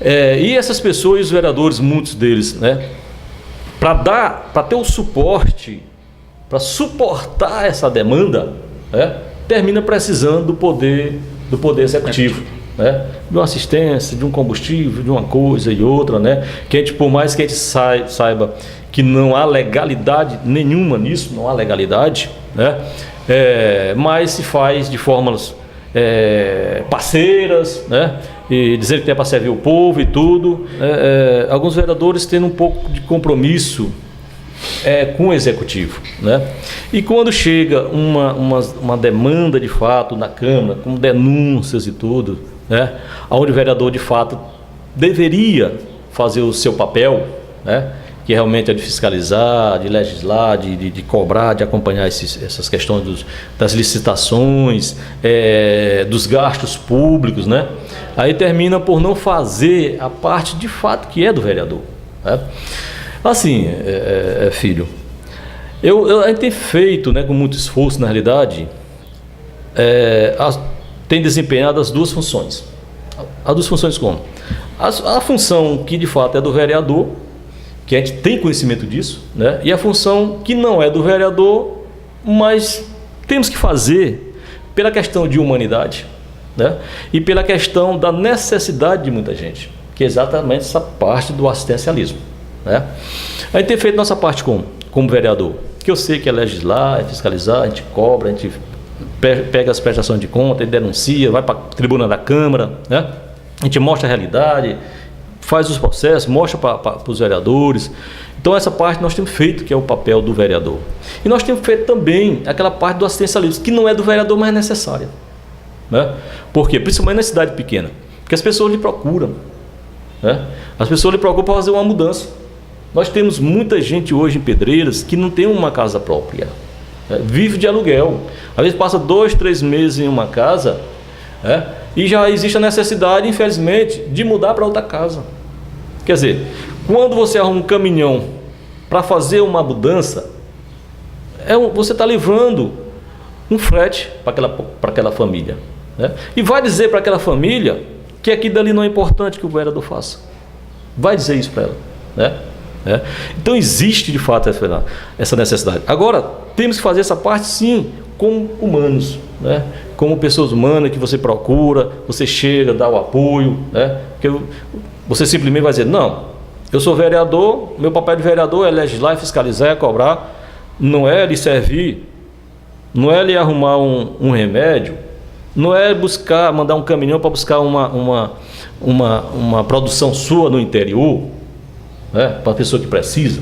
e essas pessoas, os vereadores, muitos deles, né, para ter o suporte, para suportar essa demanda, termina precisando do poder executivo, de uma assistência, de um combustível, de uma coisa e outra, que a gente, por mais que a gente saiba que não há legalidade nenhuma nisso, não há legalidade, mas se faz de formas parceiras, e dizer que tem para servir o povo e tudo. Alguns vereadores tendo um pouco de compromisso com o executivo, E quando chega uma demanda de fato na Câmara, com denúncias e tudo, onde o vereador de fato deveria fazer o seu papel, que realmente é de fiscalizar, de legislar, de cobrar, de acompanhar essas questões das licitações, dos gastos públicos, aí termina por não fazer a parte de fato que é do vereador. Assim, filho, a gente tem feito, com muito esforço, na realidade, tem desempenhado as duas funções. As duas funções como? A função que de fato é do vereador, que a gente tem conhecimento disso, e a função que não é do vereador, mas temos que fazer pela questão de humanidade, e pela questão da necessidade de muita gente, que é exatamente essa parte do assistencialismo. A gente tem feito nossa parte como vereador, que eu sei que é legislar, é fiscalizar, a gente cobra, a gente pega as prestações de conta, a gente denuncia, vai para a tribuna da Câmara, a gente mostra a realidade, faz os processos, mostra para os vereadores. Então essa parte nós temos feito, que é o papel do vereador. E nós temos feito também aquela parte do assistencialismo, que não é do vereador, mas é necessária. Por quê? Principalmente na cidade pequena, porque as pessoas lhe procuram, as pessoas lhe procuram para fazer uma mudança. Nós temos muita gente hoje em Pedreiras que não tem uma casa própria, vive de aluguel, às vezes passa 2, 3 meses em uma casa, e já existe a necessidade, infelizmente, de mudar para outra casa. Quer dizer, quando você arruma um caminhão para fazer uma mudança, você está livrando um frete para aquela família, e vai dizer para aquela família que aquilo dali não é importante que o vereador faça. Vai dizer isso para ela, Então existe de fato essa necessidade. Agora, temos que fazer essa parte sim como humanos, como pessoas humanas que você procura, você chega, dá o apoio, porque você simplesmente vai dizer, não, eu sou vereador, meu papel de vereador é legislar, é fiscalizar, é cobrar, não é lhe servir, não é lhe arrumar um remédio, não é mandar um caminhão para buscar uma produção sua no interior, para a pessoa que precisa.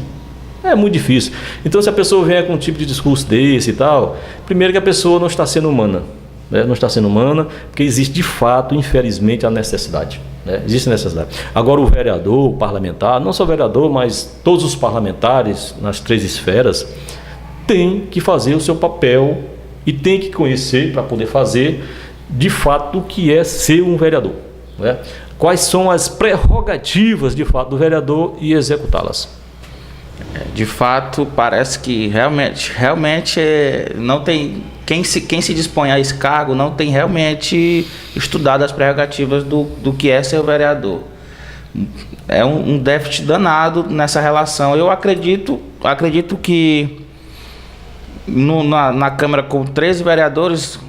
É muito difícil. Então, se a pessoa vier com um tipo de discurso desse e tal, primeiro que a pessoa não está sendo humana, não está sendo humana, porque existe de fato, infelizmente, a necessidade, existe a necessidade. Agora o vereador, o parlamentar, não só o vereador, mas todos os parlamentares nas 3 esferas têm que fazer o seu papel e têm que conhecer para poder fazer de fato o que é ser um vereador, quais são as prerrogativas de fato do vereador e executá-las. De fato, parece que realmente não tem quem se dispõe a esse cargo, não tem realmente estudado as prerrogativas do que é ser vereador. É um déficit danado nessa relação. Eu acredito que na Câmara, com 13 vereadores,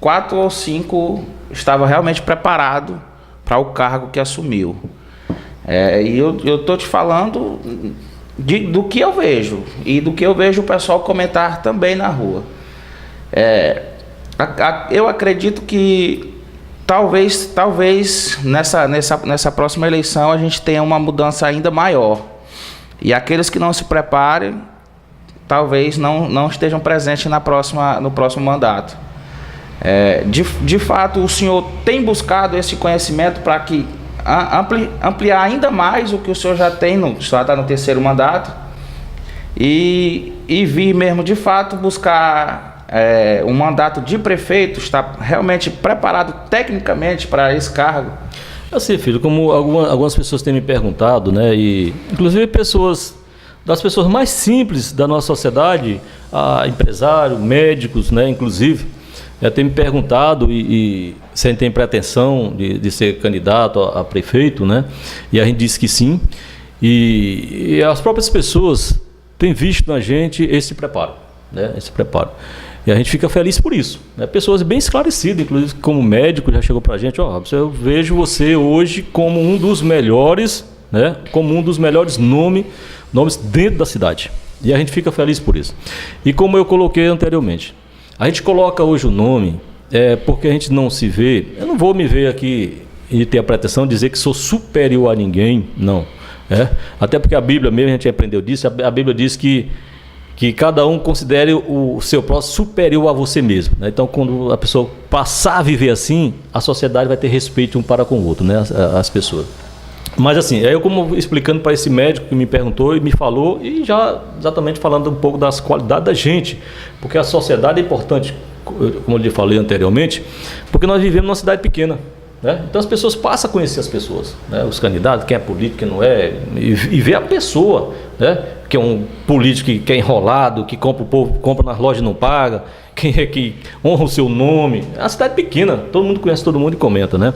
4 ou 5 estavam realmente preparados para o cargo que assumiu. E eu estou te falando do que eu vejo e do que eu vejo o pessoal comentar também na rua. Eu acredito que talvez nessa próxima eleição a gente tenha uma mudança ainda maior. E aqueles que não se preparem, talvez não estejam presentes no próximo mandato. De fato, o senhor tem buscado esse conhecimento para que ampliar ainda mais o que o senhor já tem, já está no terceiro mandato, e vir mesmo de fato buscar um mandato de prefeito, está realmente preparado tecnicamente para esse cargo? Assim, filho, como algumas pessoas têm me perguntado, né, e inclusive das pessoas mais simples da nossa sociedade, empresários, médicos, né, inclusive, tem me perguntado e se a gente tem pretensão de ser candidato a prefeito, né, e a gente disse que sim, e as próprias pessoas têm visto na gente esse preparo, né, E a gente fica feliz por isso, né? Pessoas bem esclarecidas, inclusive como médico, já chegou para a gente, eu vejo você hoje como um dos melhores, né? Como um dos melhores nomes dentro da cidade. E a gente fica feliz por isso. E como eu coloquei anteriormente, a gente coloca hoje o nome porque a gente não se vê, eu não vou me ver aqui e ter a pretensão de dizer que sou superior a ninguém, não. Até porque a Bíblia mesmo, a gente aprendeu disso, a Bíblia diz que cada um considere o seu próximo superior a você mesmo, né? Então, quando a pessoa passar a viver assim, a sociedade vai ter respeito um para com o outro, né? As pessoas. Mas assim, eu como explicando para esse médico que me perguntou e me falou, e já exatamente falando um pouco das qualidades da gente, porque a sociedade é importante, como eu lhe falei anteriormente, porque nós vivemos numa cidade pequena, né? Então as pessoas passam a conhecer as pessoas, né? Os candidatos, quem é político, quem não é, e ver a pessoa, né? Que é um político que é enrolado, que compra o povo, compra nas lojas e não paga, quem é que honra o seu nome. É uma cidade pequena, todo mundo conhece todo mundo e comenta, né?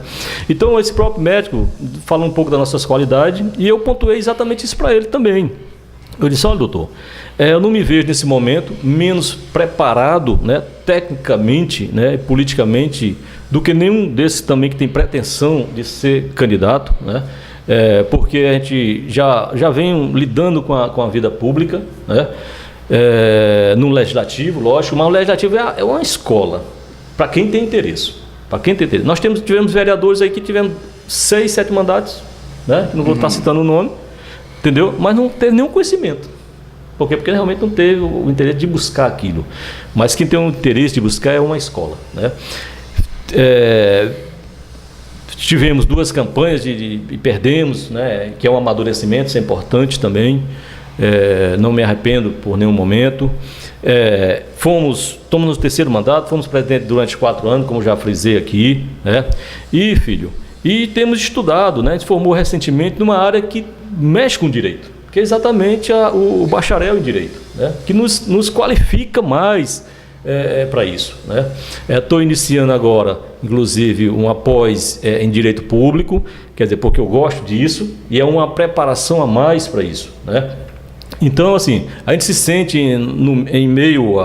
Então esse próprio médico fala um pouco das nossas qualidades e eu pontuei exatamente isso para ele também. Eu disse, olha, doutor, eu não me vejo nesse momento menos preparado, né, tecnicamente, né, politicamente, do que nenhum desses também que tem pretensão de ser candidato, né? Porque a gente já vem lidando com a vida pública, né? No legislativo, lógico, mas o legislativo é uma escola para quem tem interesse. Nós tivemos vereadores aí que tivemos 6, 7 mandatos, né? Não vou estar citando o nome, entendeu? Mas não teve nenhum conhecimento. Por quê? Porque realmente não teve o interesse de buscar aquilo. Mas quem tem o interesse de buscar é uma escola, né? Tivemos 2 campanhas e perdemos, né? Que é um amadurecimento, isso é importante também. Não me arrependo por nenhum momento. Estamos no terceiro mandato, fomos presidente durante 4 anos, como já frisei aqui, né? E temos estudado, né? A gente formou recentemente numa área que mexe com direito, que é exatamente o bacharel em direito, né? Que nos qualifica mais para isso, né? Estou iniciando agora, inclusive, uma pós em direito público, quer dizer, porque eu gosto disso, e é uma preparação a mais para isso, né? Então, assim, a gente se sente em meio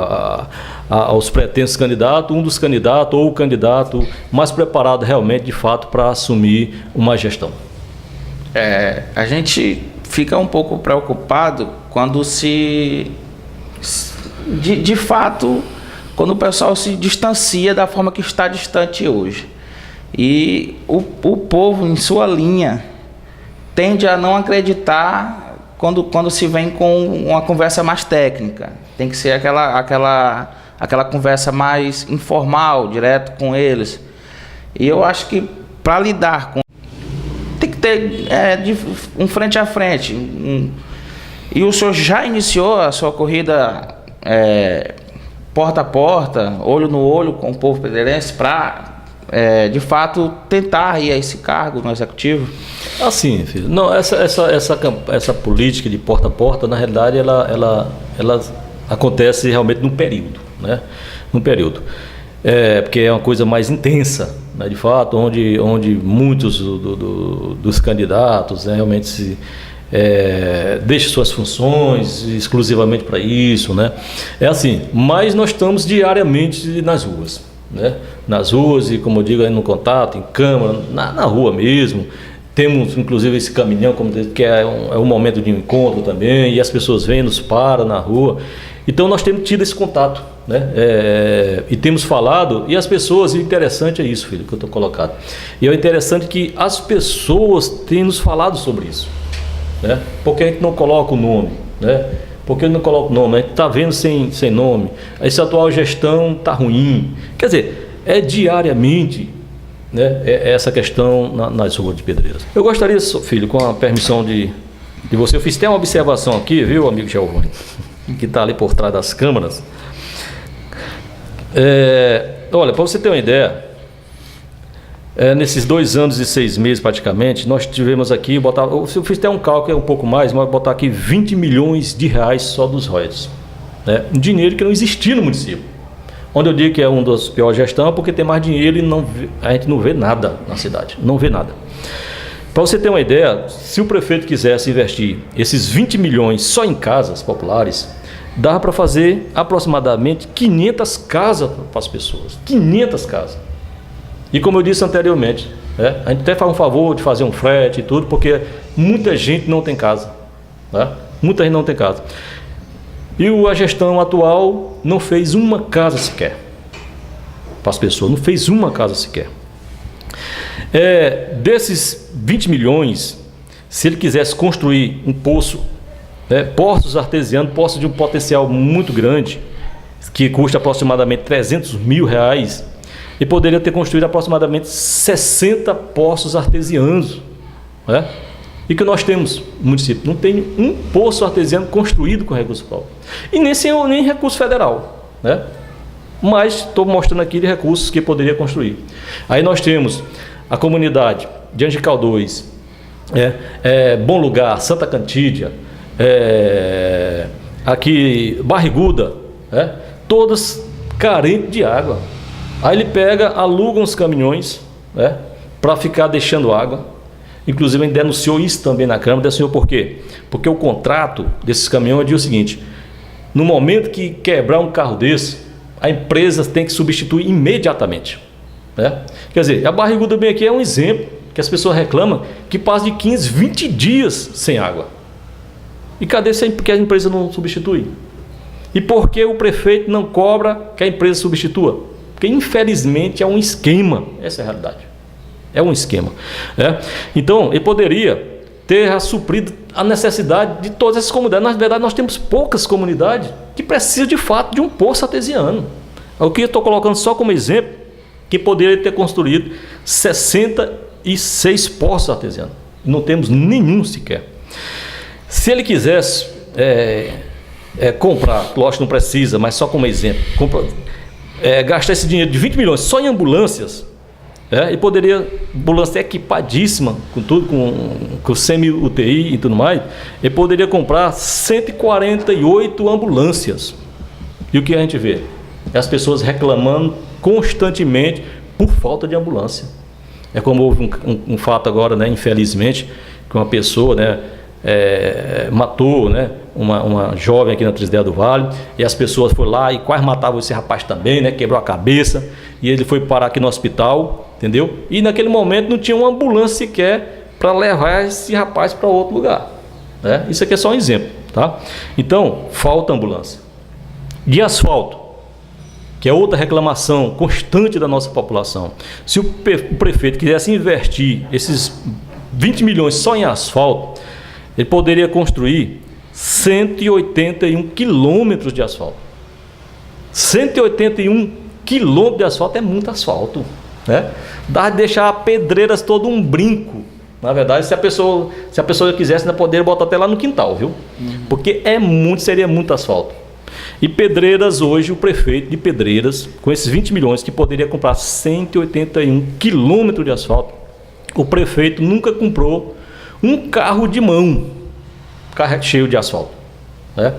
aos pretensos candidatos, um dos candidatos ou o candidato mais preparado realmente, de fato, para assumir uma gestão. A gente fica um pouco preocupado quando de fato, quando o pessoal se distancia da forma que está distante hoje. E o povo, em sua linha, tende a não acreditar quando se vem com uma conversa mais técnica. Tem que ser aquela conversa mais informal, direto com eles. E eu acho que para lidar com... tem que ter um frente a frente. E o senhor já iniciou a sua corrida porta a porta, olho no olho com o povo pedreirense para... de fato, tentar ir a esse cargo no executivo? Assim, filho, não, essa política de porta a porta, na realidade, ela acontece realmente num período, né? Num período. Porque é uma coisa mais intensa, né? De fato, onde muitos dos candidatos, né, realmente deixam suas funções exclusivamente para isso, né? É assim, mas nós estamos diariamente nas ruas, né? Nas ruas e, como eu digo, aí no contato, em câmara, na rua mesmo, Temos, inclusive, esse caminhão, que é um momento de encontro também, e as pessoas vêm, nos param na rua. Então, nós temos tido esse contato, né? E temos falado, e as pessoas, e o interessante é isso, filho, que eu estou colocando. E é interessante que as pessoas têm nos falado sobre isso, né? Porque a gente não coloca o nome, né? Porque não coloca o nome, a gente está vendo sem nome. Essa atual gestão está ruim. Quer dizer, é diariamente, né, essa questão nas ruas de Pedreiras. Eu gostaria, filho, com a permissão de você, eu fiz até uma observação aqui, viu, amigo Giovanni, que está ali por trás das câmeras. Olha, para você ter uma ideia, nesses 2 anos e 6 meses praticamente, nós tivemos aqui, eu fiz até um cálculo, um pouco mais, mas vou botar aqui 20 milhões de reais só dos royalties, né? Um dinheiro que não existia no município. Onde eu digo que é uma das piores gestões, porque tem mais dinheiro e a gente não vê nada na cidade, não vê nada. Para você ter uma ideia, se o prefeito quisesse investir esses 20 milhões só em casas populares, dá para fazer aproximadamente 500 casas para as pessoas, 500 casas. E como eu disse anteriormente, né, a gente até faz um favor de fazer um frete e tudo, porque muita gente não tem casa, né? Muita gente não tem casa. E a gestão atual não fez uma casa sequer para as pessoas, não fez uma casa sequer. Desses 20 milhões, se ele quisesse construir um poço, poços artesianos, poços de um potencial muito grande, que custa aproximadamente 300 mil reais, ele poderia ter construído aproximadamente 60 poços artesianos, né? E que nós temos no município, não tem um poço artesiano construído com recurso próprio. E nem recurso federal, né? Mas estou mostrando aqui de recursos que poderia construir. Aí nós temos a comunidade de Angical 2, Bom Lugar, Santa Cantídia, aqui Barriguda, todas carentes de água. Aí ele aluga uns caminhões, para ficar deixando água. Inclusive, ele denunciou isso também na Câmara. Denunciou por quê? Porque o contrato desses caminhões diz o seguinte: no momento que quebrar um carro desse, a empresa tem que substituir imediatamente, né? Quer dizer, a Barriguda bem aqui é um exemplo que as pessoas reclamam que passa de 15, 20 dias sem água. E cadê que a empresa não substitui? E por que o prefeito não cobra que a empresa substitua? Porque, infelizmente, é um esquema. Essa é a realidade. É um esquema, né? Então, ele poderia ter suprido a necessidade de todas essas comunidades. Na verdade, nós temos poucas comunidades que precisam, de fato, de um poço artesiano. O que eu estou colocando só como exemplo, que poderia ter construído 66 poços artesianos. Não temos nenhum sequer. Se ele quisesse comprar, lógico, não precisa, mas só como exemplo, gastar esse dinheiro de 20 milhões só em ambulâncias, e poderia, ambulância equipadíssima, com tudo, com semi-UTI e tudo mais, ele poderia comprar 148 ambulâncias. E o que a gente vê? As pessoas reclamando constantemente por falta de ambulância. É como houve um fato agora, né, infelizmente, que uma pessoa, né, matou, né, uma jovem aqui na Trisdéia do Vale, e as pessoas foram lá e quase matavam esse rapaz também, né, quebrou a cabeça, e ele foi parar aqui no hospital, entendeu? E naquele momento não tinha uma ambulância sequer para levar esse rapaz para outro lugar, né? Isso aqui é só um exemplo, tá? Então, falta ambulância. De asfalto, que é outra reclamação constante da nossa população. Se o prefeito quisesse investir esses 20 milhões só em asfalto, ele poderia construir 181 quilômetros de asfalto. 181 quilômetros de asfalto é muito asfalto, né? Dá de deixar Pedreiras todo um brinco. Na verdade, se a pessoa quisesse, ainda poderia botar até lá no quintal, viu? Porque seria muito asfalto. E Pedreiras hoje, o prefeito de Pedreiras, com esses 20 milhões, que poderia comprar 181 quilômetros de asfalto, o prefeito nunca comprou um carro de mão, carro cheio de asfalto, né?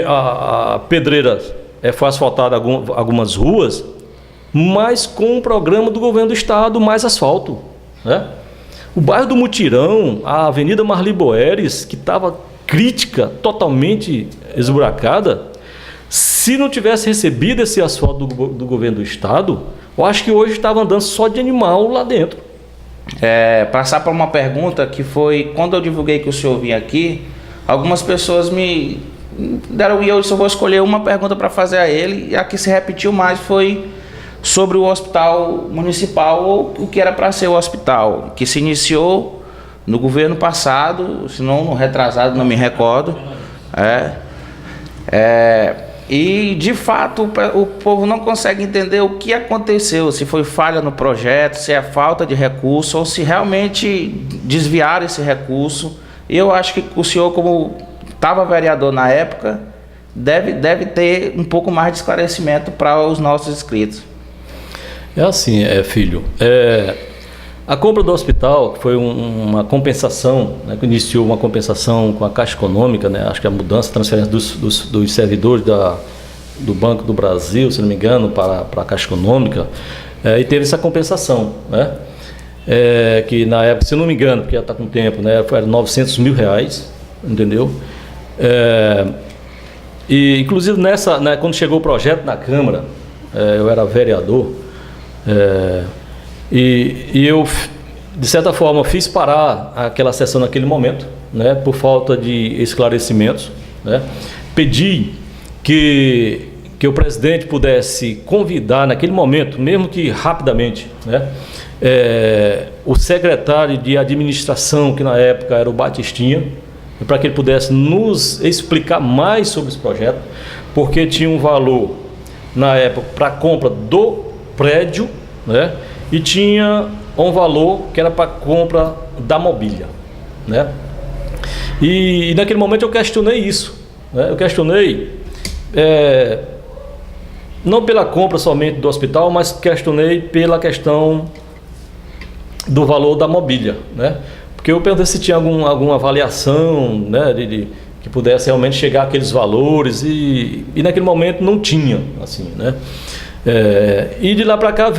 A Pedreiras foi asfaltada algumas ruas, mas com o programa do governo do estado, mais asfalto, né? O bairro do Mutirão, a Avenida Marli Boeres, que estava crítica, totalmente esburacada, se não tivesse recebido esse asfalto do governo do estado, eu acho que hoje estava andando só de animal lá dentro, passar para uma pergunta que foi, quando eu divulguei que o senhor vinha aqui, algumas pessoas me deram, e eu só vou escolher uma pergunta para fazer a ele, e a que se repetiu mais foi sobre o hospital municipal, ou o que era para ser o hospital, que se iniciou no governo passado, se não no retrasado, não me recordo. E de fato o povo não consegue entender o que aconteceu, se foi falha no projeto, se é falta de recurso, ou se realmente desviaram esse recurso. Eu acho que o senhor, como estava vereador na época, deve ter um pouco mais de esclarecimento para os nossos inscritos. É assim, filho, a compra do hospital foi uma compensação, né, que iniciou uma compensação com a Caixa Econômica, né, acho que a mudança, a transferência dos servidores do Banco do Brasil, se não me engano, para a Caixa Econômica, e teve essa compensação, né, que na época, se não me engano, porque já está com tempo, né, foi R$900 mil, entendeu? E inclusive né, quando chegou o projeto na Câmara, eu era vereador, e eu, de certa forma, fiz parar aquela sessão naquele momento, né, por falta de esclarecimentos, né. Pedi que o presidente pudesse convidar naquele momento, mesmo que rapidamente, né, o secretário de administração, que na época era o Batistinha, para que ele pudesse nos explicar mais sobre esse projeto, porque tinha um valor na época para a compra do prédio, né, e tinha um valor que era para a compra da mobília, né? E naquele momento eu questionei isso, né? Eu questionei não pela compra somente do hospital, mas questionei pela questão do valor da mobília, né? Porque eu perguntei se tinha alguma avaliação, né, que pudesse realmente chegar àqueles valores, e naquele momento não tinha, assim, né? E de lá para cá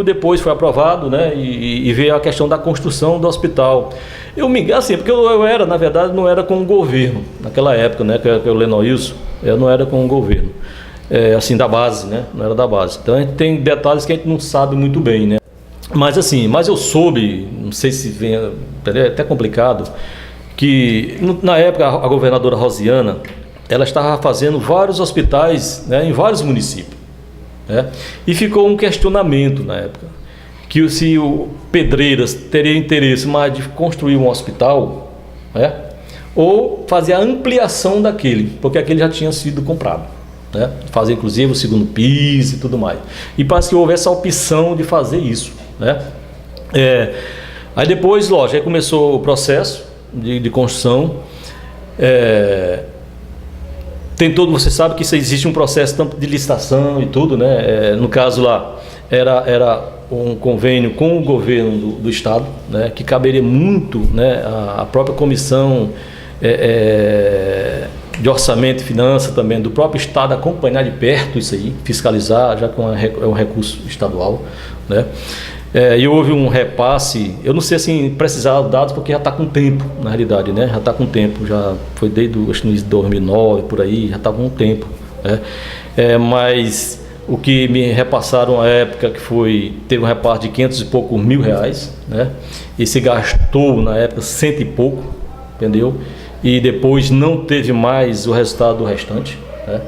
depois foi aprovado, né, e veio a questão da construção do hospital. Assim, porque eu era, na verdade, não era com o governo naquela época, né, que é o Lenoilson, eu não era com o governo, assim, da base, né, não era da base. Então a gente tem detalhes que a gente não sabe muito bem, né. Mas assim, eu soube, não sei se vem, é até complicado, que na época a governadora Rosiana, ela estava fazendo vários hospitais, né, em vários municípios. E ficou um questionamento na época, que se o Pedreiras teria interesse mais de construir um hospital, né, ou fazer a ampliação daquele, porque aquele já tinha sido comprado, né, fazer inclusive o segundo piso e tudo mais. E parece que houve essa opção de fazer isso, né. Aí depois, lógico, aí começou o processo de construção. Você sabe que existe um processo tanto de licitação e tudo, né? No caso lá, era um convênio com o governo do estado, né? Que caberia muito, né, a própria comissão de orçamento e finanças também do próprio estado acompanhar de perto isso aí, fiscalizar, já que é um recurso estadual, né? E houve um repasse, eu não sei assim precisar os dados, porque já está com tempo, na realidade, né? Já está com tempo, já foi desde acho que 2009, por aí, já estava um tempo, né? Mas o que me repassaram à época que teve um repasse de 500 e poucos mil reais, né? E se gastou na época 100 e pouco, entendeu? E depois não teve mais o resultado do restante, né?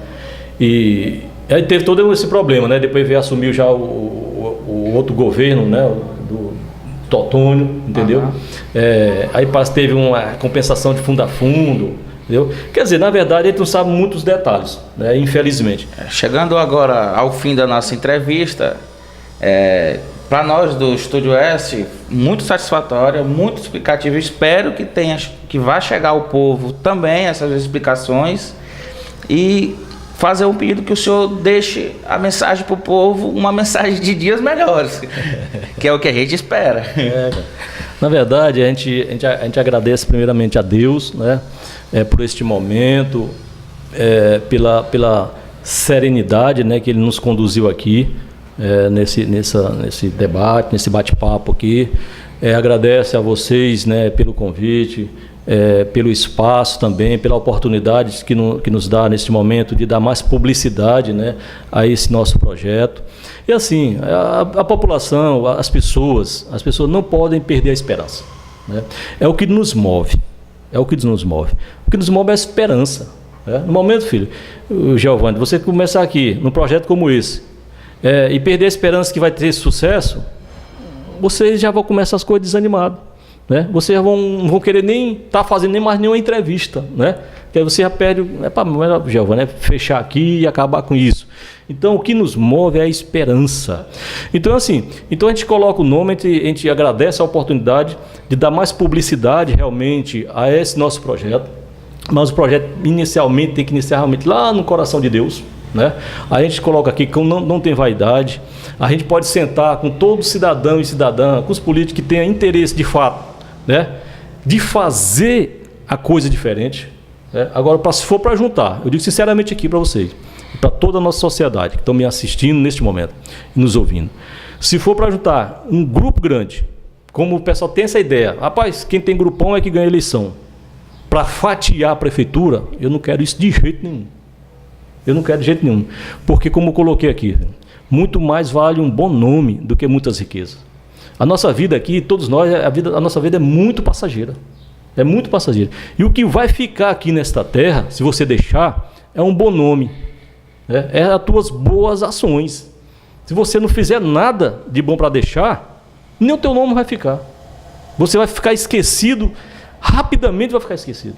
E aí teve todo esse problema, né? Depois veio assumir já o outro governo, né? Do Totônio, entendeu? Uhum. Aí teve uma compensação de fundo a fundo, entendeu? Quer dizer, na verdade, a gente não sabe muitos detalhes, né? Infelizmente. Chegando agora ao fim da nossa entrevista, para nós do Estúdio S, muito satisfatória, muito explicativa. Espero que vá chegar ao povo também essas explicações, e fazer um pedido que o senhor deixe a mensagem para o povo, uma mensagem de dias melhores, que é o que a gente espera. Na verdade, a gente agradece primeiramente a Deus, né, por este momento, pela serenidade, né, que Ele nos conduziu aqui, nesse debate, nesse bate-papo aqui. Agradece a vocês, né, pelo convite, pelo espaço também, pela oportunidade que nos dá neste momento de dar mais publicidade, né, a esse nosso projeto. E assim, a população, as pessoas não podem perder a esperança, né? É o que nos move, é o que nos move. O que nos move é a esperança, né? No momento, filho, Giovanni, você começar aqui num projeto como esse, e perder a esperança que vai ter sucesso, vocês já vão começar as coisas desanimadas, né? Vocês já vão querer nem estar fazendo nem mais nenhuma entrevista, né? Que aí você já perde, Giovanni, fechar aqui e acabar com isso. Então, o que nos move é a esperança. Então, assim, a gente coloca o nome, a gente agradece a oportunidade de dar mais publicidade realmente a esse nosso projeto. Mas o projeto inicialmente tem que iniciar realmente lá no coração de Deus, né? A gente coloca aqui que não tem vaidade. A gente pode sentar com todo cidadão e cidadã, com os políticos que tenham interesse de fato, né, de fazer a coisa diferente, né? Agora, se for para juntar, eu digo sinceramente aqui para vocês, para toda a nossa sociedade que estão me assistindo neste momento e nos ouvindo, se for para juntar um grupo grande, como o pessoal tem essa ideia, rapaz, quem tem grupão é que ganha eleição, para fatiar a prefeitura, eu não quero isso de jeito nenhum. Eu não quero de jeito nenhum, porque como eu coloquei aqui, muito mais vale um bom nome do que muitas riquezas. A nossa vida aqui, todos nós, a nossa vida é muito passageira. É muito passageira. E o que vai ficar aqui nesta terra, se você deixar, é um bom nome. É as tuas boas ações. Se você não fizer nada de bom para deixar, nem o teu nome vai ficar. Você vai ficar esquecido, rapidamente vai ficar esquecido.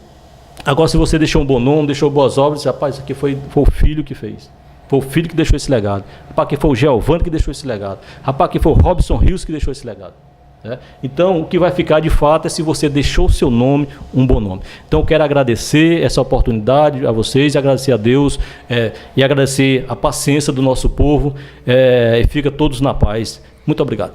Agora, se você deixou um bom nome, deixou boas obras, rapaz, isso aqui foi o filho que fez. Foi o filho que deixou esse legado. Rapaz, que foi o Giovanni que deixou esse legado. Rapaz, que foi o Robson Rios que deixou esse legado. Então, o que vai ficar de fato é se você deixou o seu nome, um bom nome. Então, eu quero agradecer essa oportunidade a vocês, agradecer a Deus e agradecer a paciência do nosso povo. E fica todos na paz. Muito obrigado.